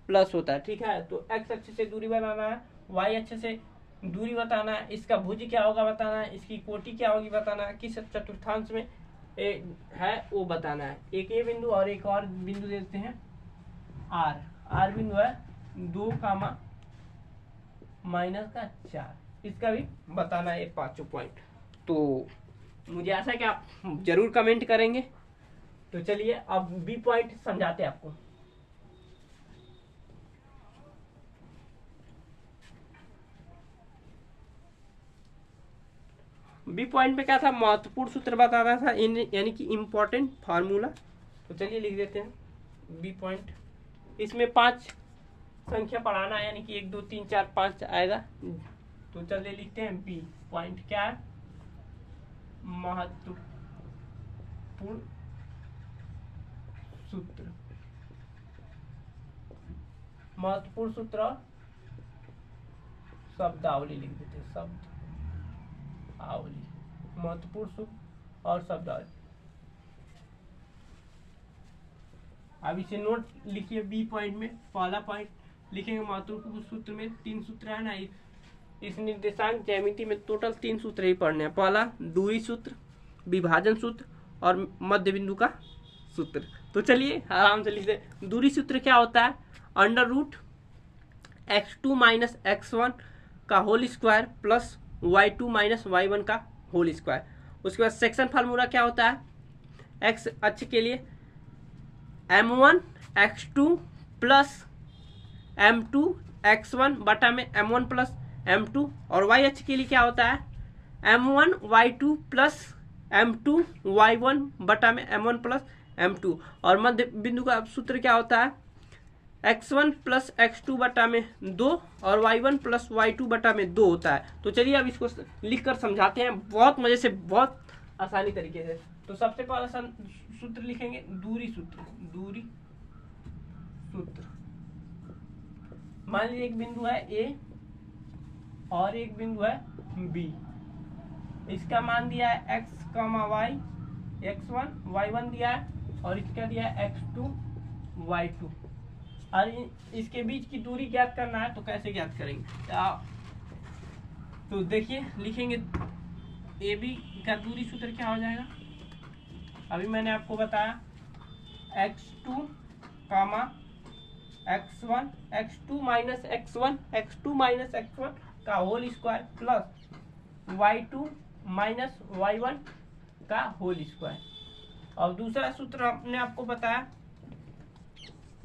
प्लस होता है, ठीक है। तो x अक्ष से दूरी बनाना है, y अक्ष से दूरी बताना है, इसका भुज क्या होगा बताना है, इसकी कोटि क्या होगी बताना है, किस चतुर्थांश में है वो बताना है। एक ये बिंदु और एक और बिंदु देते हैं R बिंदु है 2, -4, इसका भी बताना है, 5 पॉइंट। तो मुझे आशा है कि आप जरूर कमेंट करेंगे। तो चलिए अब बी पॉइंट समझाते हैं आपको। बी पॉइंट में क्या था, महत्वपूर्ण सूत्र बताना था, यानी कि इम्पोर्टेंट फार्मूला। तो चलिए लिख देते हैं बी पॉइंट। इसमें 5 संख्या पढ़ाना है, यानी कि 1 2 3 4 5 आएगा। तो चलिए लिखते हैं बी पॉइंट क्या है, महत्वपूर्ण सूत्र। महत्वपूर्ण सूत्र और शब्दावली लिख देते हैं, शब्दावली, महत्वपूर्ण सूत्र और शब्दावली। अब इसे नोट लिखिए। बी पॉइंट में पहला पॉइंट लिखेंगे, महत्वपूर्ण सूत्र में 3 सूत्र है ना, इस निर्देशांक ज्यामिति में टोटल 3 सूत्र ही पढ़ने हैं। पहला दूरी सूत्र, विभाजन सूत्र और मध्य बिंदु का सूत्र। तो चलिए आराम से लिखते हैं। दूरी सूत्र क्या होता है, under root x2 minus x1 का whole square plus y2 minus y1 का होल स्क्वायर। उसके बाद सेक्शन फार्मूला क्या होता है, x अक्ष के लिए m1 x2 plus m2 x1 बटा में m1 प्लस m2, और y अक्ष के लिए क्या होता है m1 y2 plus m2 y1 बटा में m1 प्लस m2, और मध्य बिंदु का सूत्र क्या होता है x1 प्लस x2 बटा में 2 और y1 प्लस y2 बटा में 2 होता है। तो चलिए अब इसको लिख कर समझाते हैं बहुत मजे से, बहुत आसानी तरीके से। तो सबसे पहला सूत्र लिखेंगे दूरी सूत्र। दूरी सूत्र, मान लीजिए एक बिंदु है A और एक बिंदु है B। इसका मान दिया है x, y, x1 y1 दिया है, और इसका दिया है x2 y2, और इसके बीच की दूरी ज्ञात करना है। तो कैसे ज्ञात करेंगे, तो देखिए लिखेंगे ए बी का दूरी सूत्र क्या हो जाएगा, अभी मैंने आपको बताया x2 कामा x1, x2 माइनस x1 का whole square plus y2 minus y1 का होल स्क्वायर। और दूसरा सूत्र हमने आपको बताया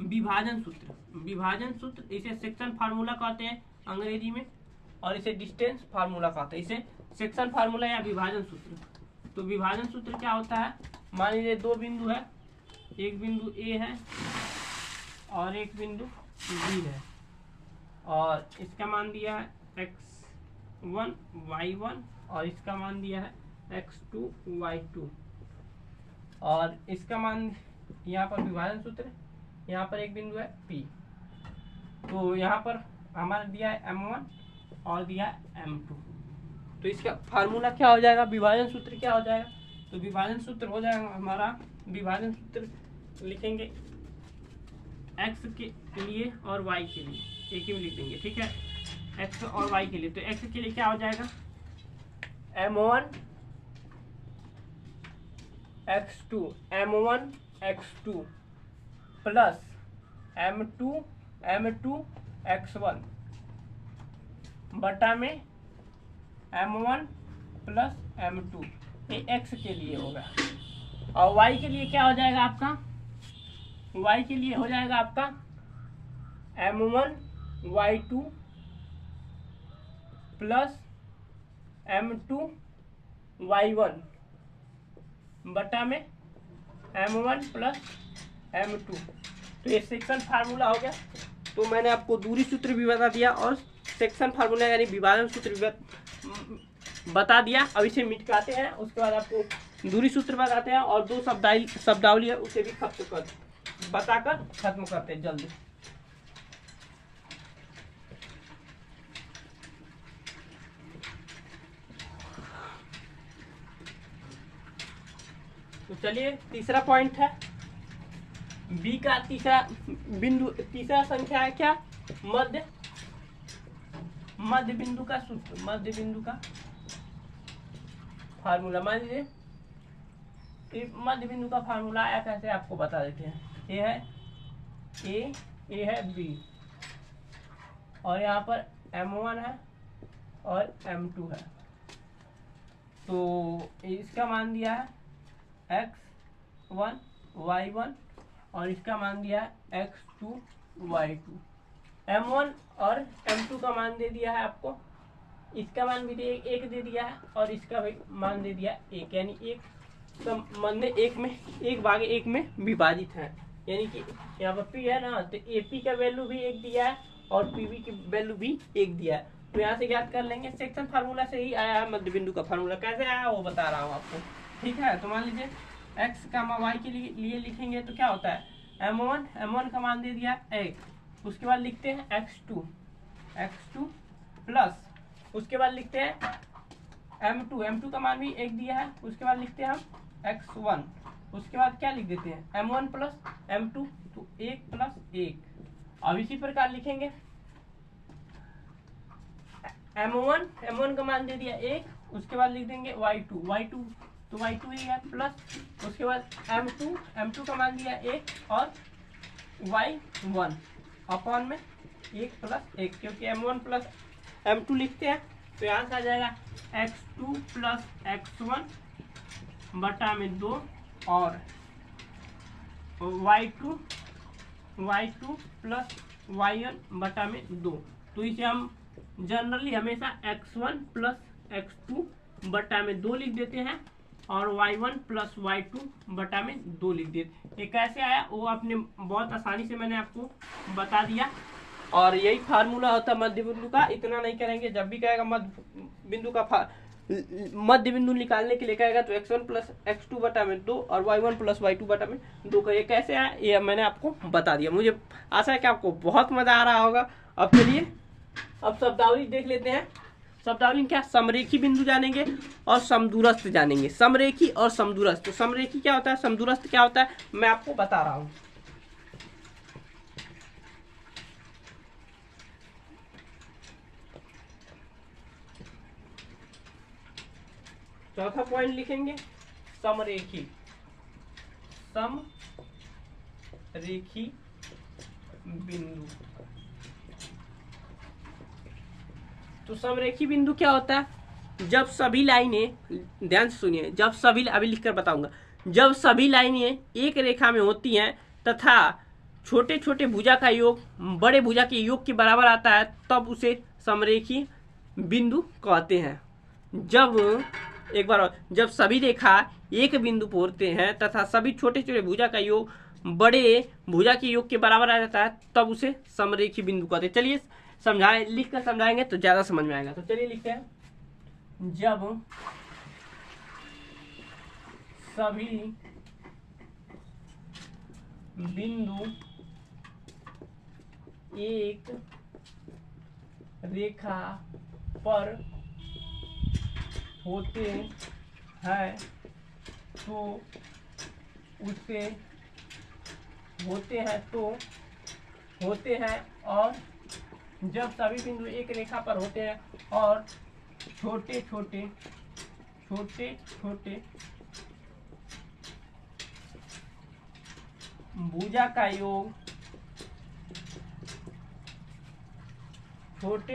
विभाजन सूत्र। विभाजन सूत्र इसे सेक्शन फार्मूला कहते हैं अंग्रेजी में, और इसे डिस्टेंस फार्मूला कहते हैं। इसे सेक्शन फार्मूला या विभाजन सूत्र। तो विभाजन सूत्र क्या होता है, मान लीजिए 2 बिंदु है, एक बिंदु A है और एक बिंदु B है, और इसका मान दिया है x1 y1 और इसका मान दिया है x2 y2, और इसका मान यहाँ पर विभाजन सूत्र, यहाँ पर एक बिंदु है P। तो यहाँ पर हमारा दिया है m1 और दिया है m2। तो इसका फार्मूला क्या हो जाएगा, विभाजन सूत्र क्या हो जाएगा, तो विभाजन सूत्र हो जाएगा हमारा, विभाजन सूत्र लिखेंगे x के लिए और y के लिए, एक ही में लिख देंगे, ठीक है, x और y के लिए। तो x के लिए क्या हो जाएगा m1 x2 plus m2 x1 बटा में m1 प्लस m2, ये x के लिए होगा। और y के लिए क्या हो जाएगा आपका, y के लिए हो जाएगा आपका m1 y2 plus m2 y1 बटा में m1 प्लस m2। तो ये सेक्शन फार्मूला हो गया। तो मैंने आपको दूरी सूत्र भी बता दिया और सेक्शन फार्मूला यानी विभाजन सूत्र भी बता दिया। अब इसे मिटाते हैं, उसके बाद आपको दूरी सूत्र बताते हैं और 2 शब्दावली है उसे भी बताकर खत्म करते हैं जल्दी। तो चलिए तीसरा पॉइंट है बी का तीसरा बिंदु, तीसरा संख्या है क्या, मध्य बिंदु का सूत्र, मध्य बिंदु का फार्मूला। मान लीजिए मध्य बिंदु का फार्मूला आया कैसे, आपको बता देते हैं। ये है ए है बी, और यहाँ पर m1 है और m2 है। तो इसका मान दिया है x1 y1 और इसका मान दिया है x2 y2। m1 और m2 का मान दे दिया है आपको, इसका मान भी एक दे दिया है और इसका भी मान दे दिया एक, यानी एक संबंध एक भाग एक में विभाजित है। यानी कि यहाँ पर p है ना, तो AP का वैल्यू भी एक दिया है और PB की वैल्यू भी एक दिया है। तो यहाँ से ज्ञात कर लेंगे, सेक्शन फार्मूला से ही आया है मध्य बिंदु का फार्मूला। कैसे आया वो बता रहा हूँ आपको, ठीक है। तो मान लीजिए x y के लिए लिखेंगे तो क्या होता है, m1 का मान दे दिया 1, उसके बाद लिखते हैं x2 प्लस, उसके बाद लिखते हैं m2 का मान भी एक दिया है, उसके बाद लिखते हैं हम x1, उसके बाद क्या लिख देते हैं m1 प्लस m2, तो 1 प्लस 1। अब इसी प्रकार लिखेंगे m1 का मान दे दिया 1, उसके बाद लिख देंगे y2 तो y2 ही है प्लस, उसके बाद m2 का मान दिया 1 और y1 अपॉन में 1 प्लस 1, क्योंकि m1 प्लस m2 लिखते हैं तो यहाँ से आ जाएगा x2 प्लस x1 बटा में 2 और y2 प्लस y1 बटा में 2। तो इसे हम जनरली हमेशा x1 प्लस x2 बटा में 2 लिख देते हैं और y1 प्लस y2 बटा में 2 लिख देते। ये कैसे आया वो आपने बहुत आसानी से मैंने आपको बता दिया, और यही फार्मूला होता है मध्य बिंदु का। इतना नहीं करेंगे, जब भी कहेगा मध्य बिंदु निकालने के लिए कहेगा तो x1 प्लस x2 बटा में 2 और y1 प्लस y2 बटा में 2 का ये कैसे आया ये मैंने आपको बता दिया। मुझे आशा है कि आपको बहुत मजा आ रहा होगा। अब चलिए अब शब्दावली देख लेते हैं। शब्दावली क्या, समरेखी बिंदु जानेंगे और समदूरस्थ जानेंगे। समरेखी और समदूरस्थ, तो समरेखी क्या होता है, समदूरस्थ क्या होता है, मैं आपको बता रहा हूँ। चौथा पॉइंट लिखेंगे समरेखी बिंदु। तो समरेखी बिंदु क्या होता है, जब सभी लाइनें, ध्यान से सुनिए, जब सभी, अभी लिखकर बताऊंगा, जब सभी लाइनें एक रेखा में होती हैं तथा छोटे छोटे भुजा का योग बड़े भुजा के योग के बराबर आता है, तब उसे समरेखी बिंदु कहते हैं। जब सभी रेखा एक बिंदु पर होते हैं तथा सभी छोटे छोटे भुजा का योग बड़े भुजा के योग के बराबर आ जाता है, तब उसे समरेखी बिंदु कहते हैं। चलिए समझाएं, लिख कर समझाएंगे तो ज्यादा समझ में आएगा। तो चलिए लिखते हैं, जब सभी बिंदु एक रेखा पर होते हैं तो उसे होते हैं और जब सभी बिंदु एक रेखा पर होते हैं और छोटे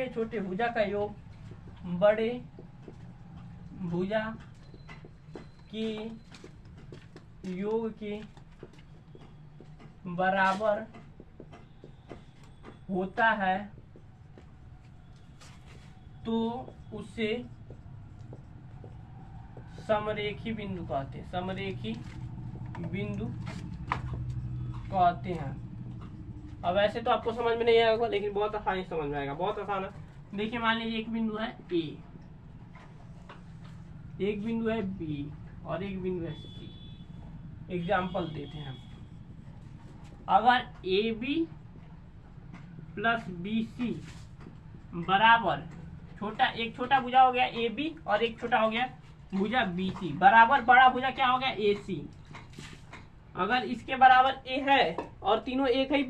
छोटे भुजा का योग बड़े भुजा के योग के बराबर होता है, तो उसे समरेखी बिंदु कहते हैं। समरेखी बिंदु कहते हैं। अब ऐसे तो आपको समझ में नहीं आएगा, लेकिन बहुत आसानी से समझ में आएगा, बहुत आसान है। देखिए मान लीजिए एक बिंदु है A, एक बिंदु है B और एक बिंदु है C। एग्जाम्पल देते हैं, अगर AB प्लस BC बराबर एक छोटा भुजा हो गया AB और एक छोटा हो गया भुजा BC बराबर बड़ा भुजा क्या हो गया AC। अगर इसके बराबर A है और तीनों एक ही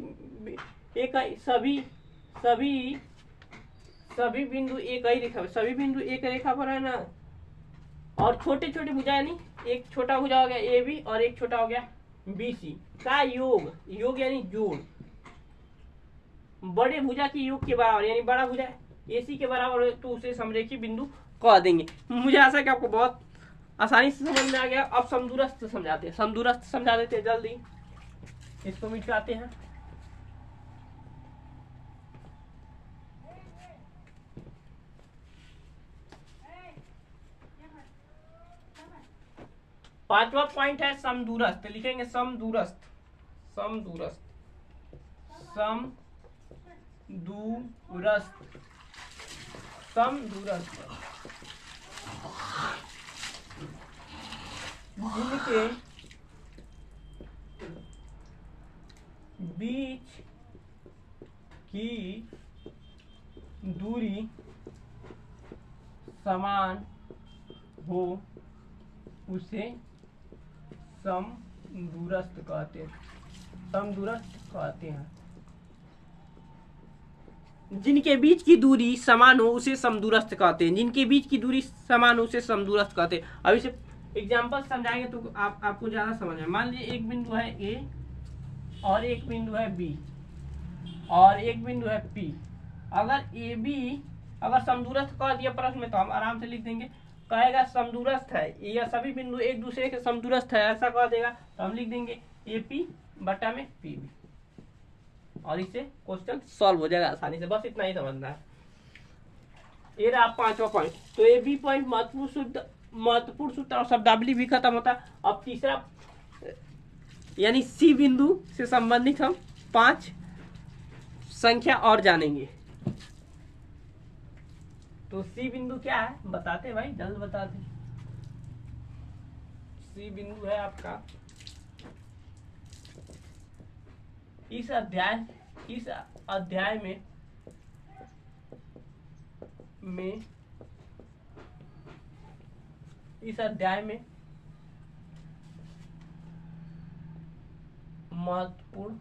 सभी बिंदु एक ही रेखा, सभी बिंदु एक रेखा पर है ना, और छोटे छोटे भुजा यानी एक छोटा भुजा हो गया AB और एक छोटा हो गया BC का योग यानी जोड़ बड़े भुजा के योग के बराबर, यानी बड़ा भुजा AC के बराबर हो तो उसे समरेखी बिंदु कह देंगे। मुझे आशा है कि आपको बहुत आसानी से समझ में आ गया। अब समदूरस्थ समझाते हैं, समदूरस्थ समझा देते हैं जल्दी, इसको मिटाते हैं। पांचवा पॉइंट है समदूरस्थ, लिखेंगे समदूरस्थ, समदूरस्थ, समदूरस्थ, समदूरस्थ, जिनके बीच की दूरी समान हो उसे समदूरस्थ कहते हैं, समदूरस्थ कहते हैं। जिनके बीच की दूरी समान हो उसे समदूरस्थ कहते हैं, जिनके बीच की दूरी समान हो उसे समदूरस्थ कहते हैं। अब इसे एग्जाम्पल समझाएंगे तो आपको ज्यादा समझ में। मान लीजिए एक बिंदु है ए और एक बिंदु है बी और एक बिंदु है पी। अगर ए बी अगर समदूरस्थ कह दिया प्रश्न में तो हम आराम से लिख देंगे, कहेगा समदूरस्थ है, यह सभी बिंदु एक दूसरे के समदूरस्थ है ऐसा कह देगा तो हम लिख देंगे ए पी बटा में पी बी, और इससे क्वेश्चन सॉल्व हो जाएगा आसानी से। बस इतना ही समझना है। ये रहा पांचवा पॉइंट। तो ए बी पॉइंट महत्वपूर्ण सूत्र और शब्दावली भी खत्म होता है। अब तीसरा यानी सी बिंदु से संबंधित हम 5 संख्या और जानेंगे। तो सी बिंदु क्या है बताते भाई, जल्द बताते। सी बिंदु है आपका इस अध्याय में इस अध्याय में महत्वपूर्ण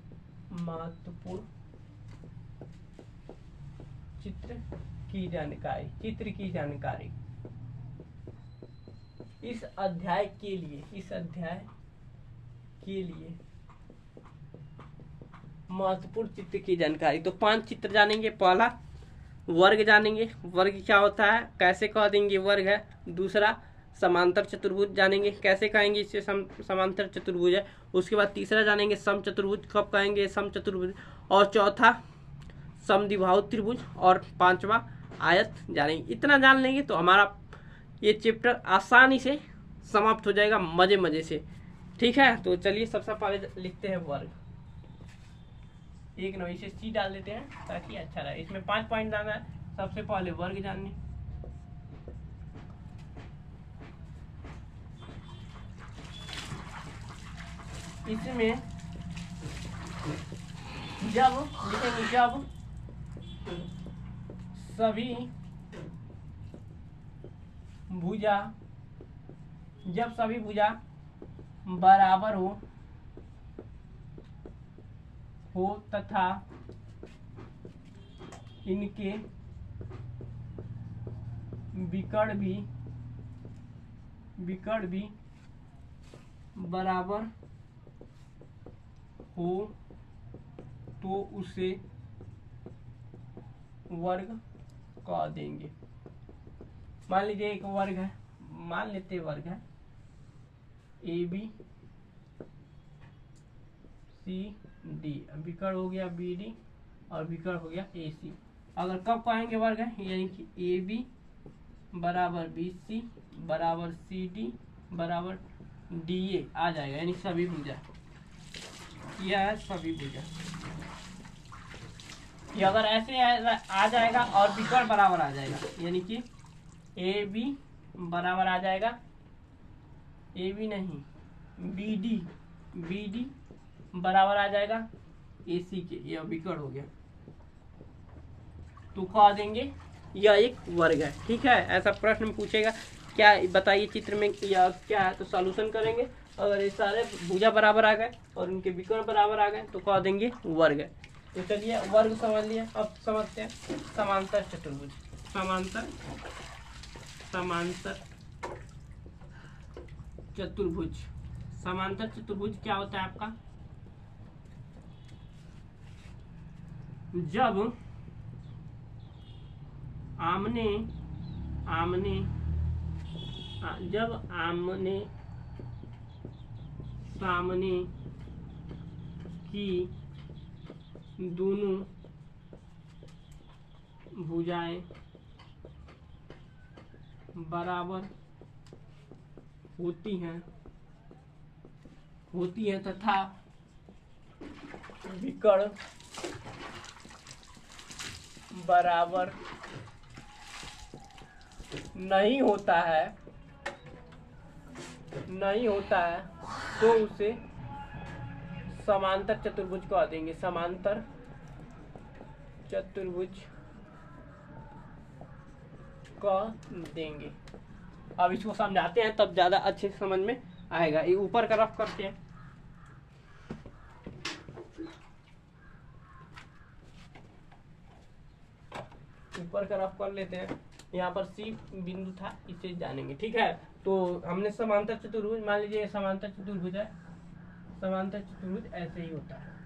चित्र की जानकारी इस अध्याय के लिए महत्वपूर्ण चित्र की जानकारी। तो 5 चित्र जानेंगे। पहला वर्ग जानेंगे, वर्ग क्या होता है कैसे कह देंगे वर्ग है। दूसरा समांतर चतुर्भुज जानेंगे, कैसे कहेंगे इससे समांतर चतुर्भुज है। उसके बाद तीसरा जानेंगे समचतुर्भुज, कब कहेंगे समचतुर्भुज। और चौथा समद्विबाहु त्रिभुज और 5वां आयत जानेंगे। इतना जान लेंगे तो हमारा ये चैप्टर आसानी से समाप्त हो जाएगा मजे से। ठीक है, तो चलिए सबसे पहले लिखते हैं वर्ग। एक नंबर इसे सी डाल देते हैं ताकि अच्छा रहे। इसमें 5 पॉइंट जाना है। सबसे पहले वर्ग जानने, इसमें जब लिखेंगे जब सभी भुजा बराबर हो तथा इनके विकर्ण भी बराबर हो तो उसे वर्ग कह देंगे। मान लीजिए एक वर्ग है, मान लेते वर्ग है ए बी सी डी, विकर्ण हो गया बी डी और विकर्ण हो गया ए सी। अगर कब कहेंगे वर्ग है, यानी कि ए बी बराबर बी सी बराबर सी डी बराबर डी ए आ जाएगा, यानी सभी भुजा। यह है सभी भुजा। ये अगर ऐसे आ जाएगा और विकर्ण बराबर आ जाएगा, यानी कि ए बी बराबर आ जाएगा, ए बी नहीं बी डी बराबर आ जाएगा ए सी के, यह विकर्ण हो गया तो कह देंगे यह एक वर्ग है। ठीक है, ऐसा प्रश्न पूछेगा क्या बताइए चित्र में यह क्या है, तो सॉल्यूशन करेंगे। अगर ये सारे भुजा बराबर आ गए और उनके विकर्ण बराबर आ गए तो कह देंगे वर्ग है। तो चलिए वर्ग समझ लिया। अब समझते हैं समांतर चतुर्भुज। समांतर चतुर्भुज, समांतर चतुर्भुज क्या होता है आपका, जब आमने आमने जब आमने सामने की दोनों भुजाएं बराबर होती हैं तथा विकर्ण बराबर नहीं होता है तो उसे समांतर चतुर्भुज कह देंगे। समांतर चतुर्भुज कह देंगे। अब इसको समझाते हैं तब ज्यादा अच्छे से समझ में आएगा। ये ऊपर का रफ करते हैं। ऊपर का रफ कर लेते हैं। यहाँ पर सी बिंदु था, इसे जानेंगे। ठीक है, तो हमने समांतर चतुर्भुज, मान लीजिए समांतर चतुर्भुज है। समांतर चतुर्भुज ऐसे ही होता है।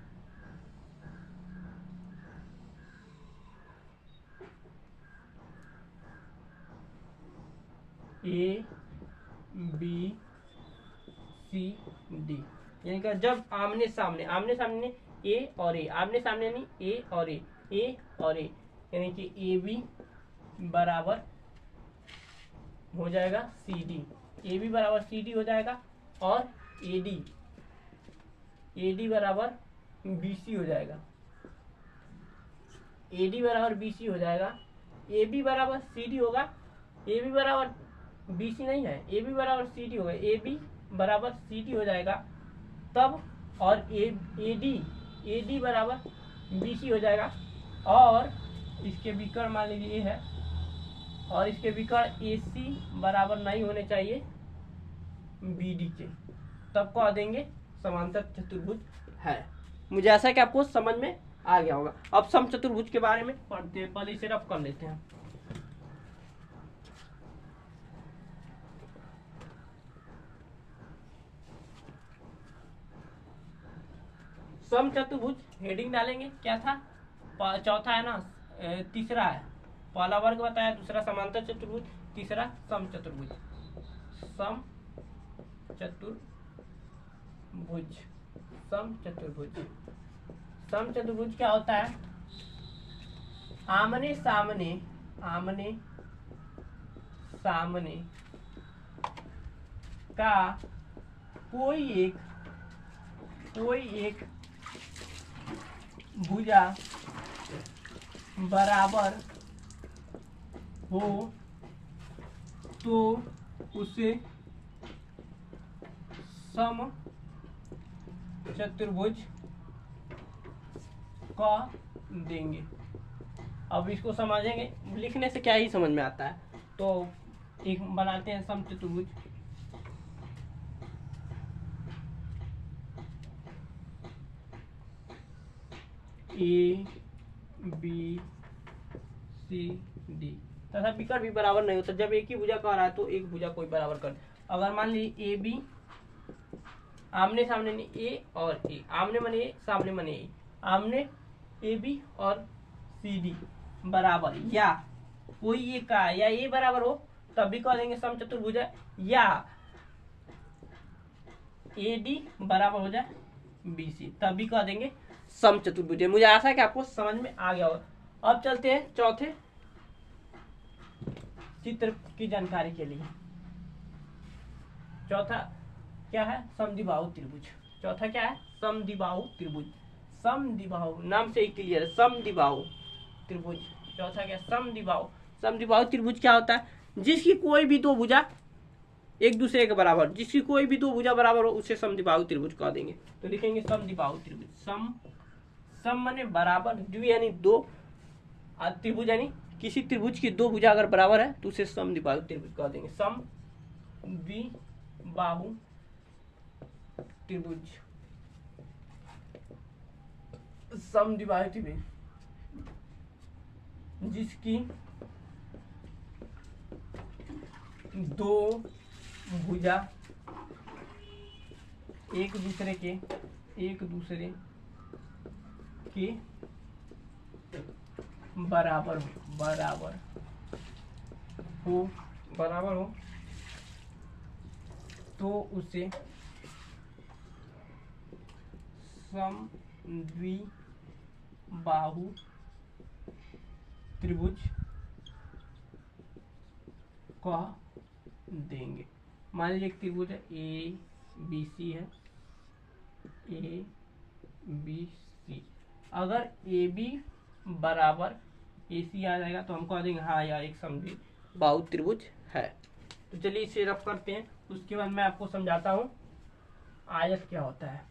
ए बी सी डी, यानी कि जब आमने सामने ए और ए, आमने सामने नहीं, ए और ए यानी कि ए बी बराबर हो जाएगा सी डी, ए बी बराबर सी डी हो जाएगा, और ए डी बराबर बी सी हो जाएगा। ए डी बराबर बी सी हो जाएगा। ए बी बराबर सी डी होगा। ए बी बराबर बी सी नहीं है, ए बी बराबर सी डी होगा। ए बी बराबर सी डी हो जाएगा तब, और ए डी बराबर बी सी हो जाएगा, और इसके विकर्ण मान लीजिए ए है, और इसके विकर्ण ए सी बराबर नहीं होने चाहिए बी डी के, तब कह देंगे समांतर चतुर्भुज है। मुझे ऐसा है कि आपको समझ में आ गया होगा। अब समचतुर्भुज के बारे में पढ़ते हैं। पहले इसे रफ कर लेते हैं। समचतुर्भुज हेडिंग डालेंगे। क्या था? चौथा है ना, तीसरा है। पहला वर्ग बताया, दूसरा समांतर चतुर्भुज, तीसरा समचतुर्भुज। समचतुर्भुज क्या होता है? आमने सामने का कोई एक भुजा बराबर हो तो उसे समचतुर्भुज कह देंगे। अब इसको समझेंगे, लिखने से क्या ही समझ में आता है। तो एक बनाते हैं समचतुर्भुज। ए बी सी डी तथा विकर्ण भी बराबर नहीं होता। जब एक ही भुजा कह रहा है तो एक भुजा कोई बराबर कर। अगर मान लीजिए ए बी आमने सामने नहीं, ए और ए, आमने मने ए, सामने मने ए, आमने ए बी और सी डी बराबर, या कोई एक का या ए बराबर हो तब भी कह देंगे समचतुर्भुज है, या ए डी बराबर हो जाए बी सी तब भी कह देंगे समचतुर्भुज है। मुझे आशा है कि आपको समझ में आ गया होगा। अब चलते हैं चौथे चित्र की जानकारी के लिए। चौथा क्या है? समद्विबाहु त्रिभुज। चौथा क्या है? समद्विबाहु त्रिभुज। समद्विबाहु नाम से ही क्लियर है, समद्विबाहु त्रिभुज। चौथा क्या? समद्विबाहु। समद्विबाहु त्रिभुज क्या होता है? जिसकी कोई भी दो भुजा एक दूसरे के बराबर, जिसकी कोई भी दो भुजा बराबर हो उसे समद्विबाहु त्रिभुज कह देंगे। तो लिखेंगे समद्विबाहु त्रिभुज। सम माने बराबर, द्वि यानी दो, त्रिभुज यानी किसी त्रिभुज की दो भुजा अगर बराबर है तो उसे समद्विबाहु त्रिभुज कह देंगे। समद्विबाहु त्रिभुज। समद्विबाहु त्रिभुज जिसकी दो भुजा एक दूसरे के बराबर हो बराबर हो तो उसे समद्विबाहु त्रिभुज कह देंगे। मान लीजिए एक त्रिभुज है ए बी सी है, ए बी सी, अगर ए बी बराबर ए सी आ जाएगा तो हम कह देंगे हाँ यार एक समद्विबाहु त्रिभुज है। तो चलिए इसे रफ करते हैं, उसके बाद मैं आपको समझाता हूँ आयत क्या होता है।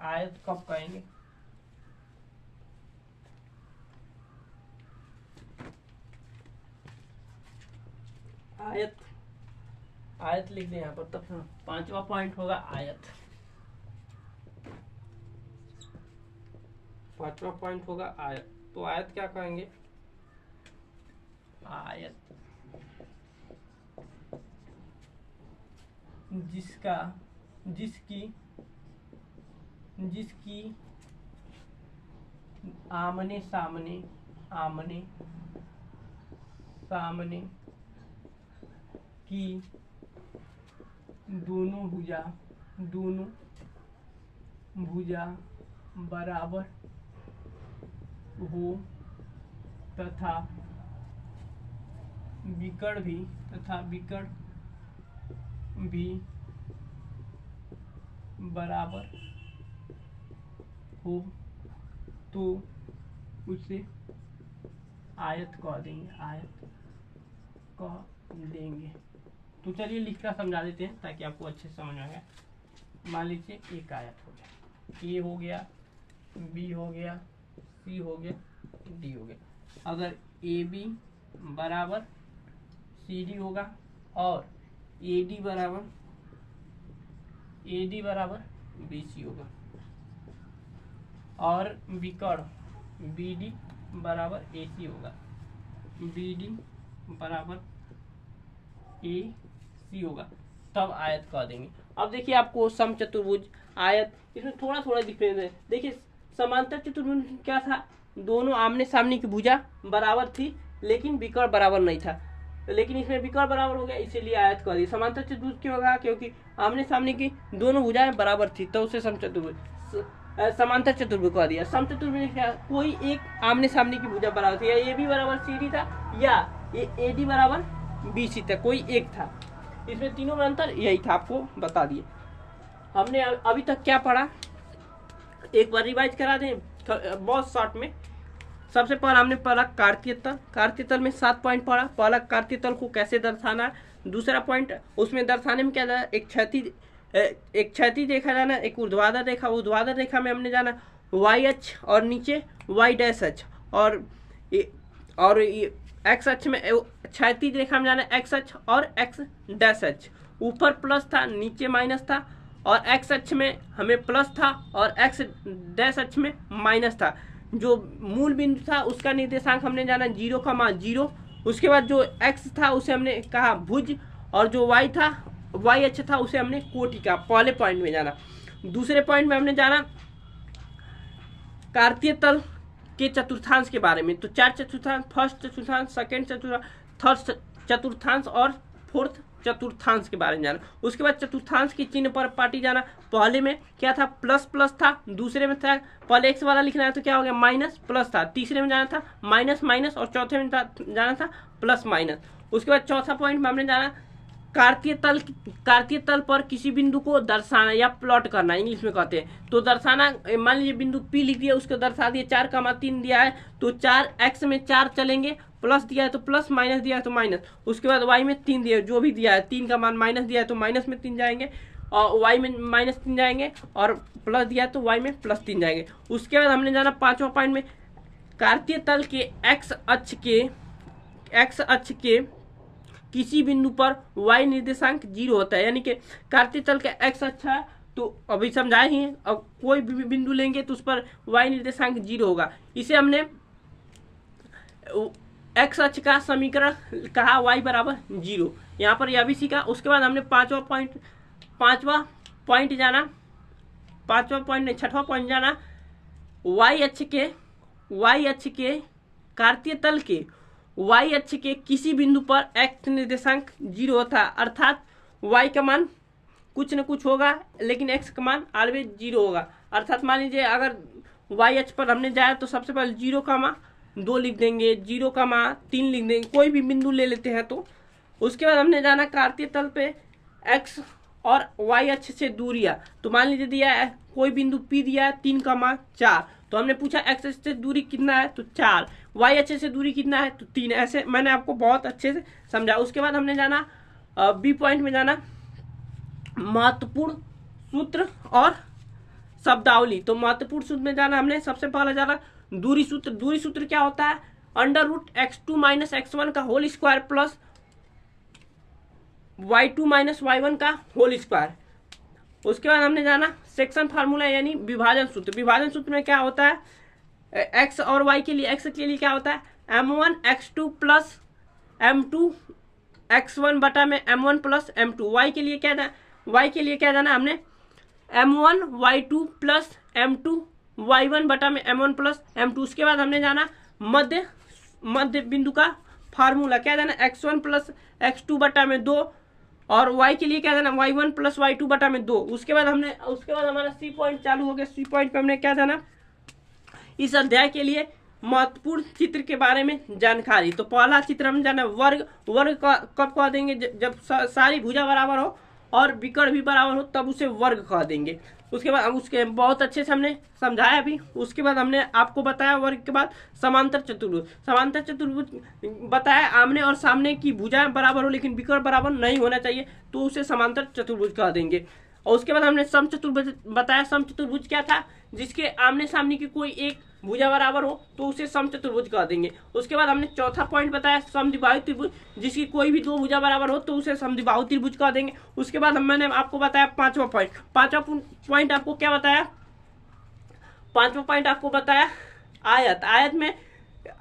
आयत कब कहेंगे? आयत, आयत लिख दें यहाँ पर, तब पांचवा पॉइंट होगा आयत। पांचवा पॉइंट होगा आयत। तो आयत क्या कहेंगे? आयत जिसकी आमने सामने की दोनों भुजा बराबर हो तथा विकर्ण भी बराबर हो तो उसे आयत कह देंगे, आयत कह देंगे। तो चलिए लिखकर समझा देते हैं ताकि आपको अच्छे से समझ आएगा। मान लीजिए एक आयत हो गया, ए हो गया, बी हो गया, सी हो गया, डी हो गया। अगर ए बी बराबर सी डी होगा और ए डी बराबर बी सी होगा और विकर्ण बी डी बराबर ए सी होगा, बी डी बराबर ए सी होगा, तब आयत कह देंगे। अब देखिए आपको समचतुर्भुज, आयत, इसमें थोड़ा थोड़ा डिफरेंस है। देखिए समांतर चतुर्भुज क्या था? दोनों आमने सामने की भुजा बराबर थी लेकिन विकर्ण बराबर नहीं था, लेकिन इसमें विकर्ण बराबर हो गया इसीलिए आयत कह दी। समांतर चतुर्भुज क्यों होगा? क्योंकि आमने सामने की दोनों भुजाएं बराबर थी तो उसे समचतुर्भुज समांतर चतुर्भुज कह दिया। समचतुर्भुज क्या? कोई एक आमने सामने की भुजा बराबर थी, या ए बी बराबर सी डी था या ए डी बराबर बी सी था, कोई एक था। इसमें तीनों में अंतर यही था, आपको बता दिए। हमने अभी तक क्या पढ़ा एक बार रिवाइज करा दें बहुत शॉर्ट में। सबसे पहले हमने पढ़ा कार्तीय तल। कार्तीय तल में 7 पॉइंट पढ़ा। पहला कार्तीय तल को कैसे दर्शाना है, दूसरा पॉइंट उसमें दर्शाने में क्या था, एक क्षैतिज रेखा जाना, एक ऊर्ध्वाधर रेखा। ऊर्ध्वाधर रेखा में हमने जाना वाई अक्ष और नीचे वाई डैश अक्ष, और एक्स अक्ष में क्षैतिज रेखा में जाना एक्स अक्ष और एक्स डैश अक्ष। ऊपर प्लस था नीचे माइनस था, और एक्स अक्ष में हमें प्लस था और एक्स डैश अक्ष में माइनस था। जो मूल बिंदु था उसका निर्देशांक हमने जाना 0,0। उसके बाद जो एक्स था उसे हमने कहा भुज, और जो वाई था, वाई अक्ष था, उसे हमने कोटि का पहले पॉइंट में जाना। दूसरे पॉइंट में हमने जाना कार्तीय तल के चतुर्थांश के बारे में। तो 4 चतुर्थांश, फर्स्ट चतुर्थांश, सेकंड चतुर्थांश, थर्ड चतुर्थांश और फोर्थ चतुर्थांश के बारे में जाना। उसके बाद चतुर्थांश की चिन्ह पर पार्टी जाना। पहले में क्या था, प्लस प्लस था। दूसरे में था पहले एक्स वाला लिखना है तो क्या हो गया, माइनस प्लस था। तीसरे में जाना था माइनस माइनस, और चौथे में जाना था प्लस माइनस। उसके बाद चौथा पॉइंट में हमने जाना कार्तीय तल पर किसी बिंदु को दर्शाना या प्लॉट करना, इंग्लिश में कहते हैं। तो दर्शाना, मान लीजिए बिंदु P लिख दिया, उसको दर्शा दिए 4,3 दिया है तो 4 एक्स में 4 चलेंगे, प्लस दिया है तो प्लस, माइनस दिया है तो माइनस। उसके बाद वाई में 3 दिया है, जो भी दिया है 3 का मान माइनस दिया है तो माइनस में 3 जाएंगे, और वाई में -3 जाएंगे, और प्लस दिया है तो वाई में +3 जाएंगे। उसके बाद हमने जाना 5वां पॉइंट में कार्तीय तल के एक्स अक्ष के किसी बिंदु पर y निर्देशांक 0 होता है। यानी कि कार्तीय तल का x अक्ष है तो अभी समझाए ही हैं, अब कोई भी बिंदु लेंगे तो उस पर y निर्देशांक 0 होगा। इसे हमने x अक्ष का समीकरण कहा y बराबर 0। यहाँ पर यह भी सीखा। उसके बाद हमने छठवां पॉइंट जाना y अक्ष के कार्तीय तल के y अक्ष के किसी बिंदु पर x निर्देशांक 0 होता है, अर्थात y का मान कुछ न कुछ होगा लेकिन x का मान ऑलवेज 0 होगा। अर्थात मान लीजिए अगर y अक्ष पर हमने जाए तो सबसे पहले 0,2 लिख देंगे, 0,3 लिख देंगे, कोई भी बिंदु ले लेते हैं। तो उसके बाद हमने जाना कार्तीय तल पे x और y अक्ष से दूरियां। तो मान लीजिए दिया है कोई बिंदु P दिया है 3,4, तो हमने पूछा x अक्ष से दूरी कितना है तो 4, y अक्ष से दूरी कितना है तो 3। ऐसे मैंने आपको बहुत अच्छे से समझा। उसके बाद हमने जाना बी पॉइंट में जाना महत्वपूर्ण सूत्र और शब्दावली। तो महत्वपूर्ण सूत्र में जाना हमने सबसे पहले जाना दूरी सूत्र। दूरी सूत्र क्या होता है? √x2 - x1 का whole square plus y2 - y1 का होल स्क्वायर। उसके बाद हमने जाना सेक्शन फार्मूला यानी विभाजन सूत्र। विभाजन सूत्र में क्या होता है? x और y के लिए, x के लिए क्या होता है? m1 x2 plus m2 x1 बटा में m1 प्लस m2। y के लिए क्या जाना? y के लिए क्या जाना हमने? m1 y2 plus m2 y1 बटा में m1 प्लस m2। उसके बाद हमने जाना मध्य बिंदु का फार्मूला। क्या जाना? x1 प्लस x2 बटा में 2 और y के लिए क्या जाना? y1 प्लस y2 बटा में 2। उसके बाद हमारा सी पॉइंट चालू हो गया। सी पॉइंट पे हमने क्या जाना? इस अध्याय के लिए महत्वपूर्ण चित्र के बारे में जानकारी। तो पहला चित्र हम जाना वर्ग कब कह देंगे? जब सारी भुजा बराबर हो और विकर्ण भी बराबर हो तब उसे वर्ग कह देंगे। उसके बाद उसके बहुत अच्छे से हमने समझाया भी। उसके बाद हमने आपको बताया वर्ग के बाद समांतर चतुर्भुज। समांतर चतुर्भुज बताया आमने और सामने की भुजाएं बराबर हो लेकिन विकर्ण बराबर नहीं होना चाहिए तो उसे समांतर चतुर्भुज कह देंगे। और उसके बाद हमने समचतुर्भुज बताया। समचतुर्भुज क्या था? जिसके आमने सामने की कोई एक भुजा बराबर हो तो उसे समचतुर्भुज कह देंगे। उसके बाद हमने चौथा पॉइंट बताया समद्विबाहु त्रिभुज, जिसकी कोई भी दो भुजा बराबर हो तो उसे समद्विबाहु त्रिभुज कह देंगे। उसके बाद मैंने आपको बताया पांचवा पॉइंट। पॉइंट आपको क्या बताया? पांचवा पॉइंट आपको बताया आयत। आयत में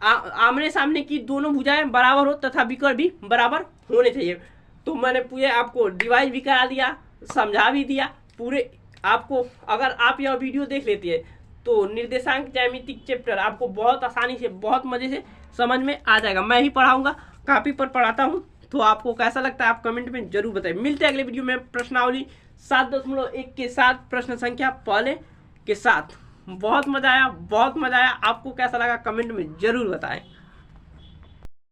आमने सामने की दोनों भुजाएं बराबर हो तथा विकर्ण भी बराबर होने चाहिए। तो मैंने पूरे आपको डिवाइड भी करा दिया, समझा भी दिया पूरे आपको। अगर आप यह वीडियो देख लेती है तो निर्देशांक ज्यामिति चैप्टर आपको बहुत आसानी से बहुत मजे से समझ में आ जाएगा। मैं ही पढ़ाऊंगा, कॉपी पर पढ़ाता हूँ। तो आपको कैसा लगता है आप कमेंट में जरूर बताइए। मिलते हैं अगले वीडियो में प्रश्नावली 7.1 के साथ, प्रश्न संख्या पहले के साथ। बहुत मजा आया, बहुत मजा आया। आपको कैसा लगा कमेंट में जरूर बताएं।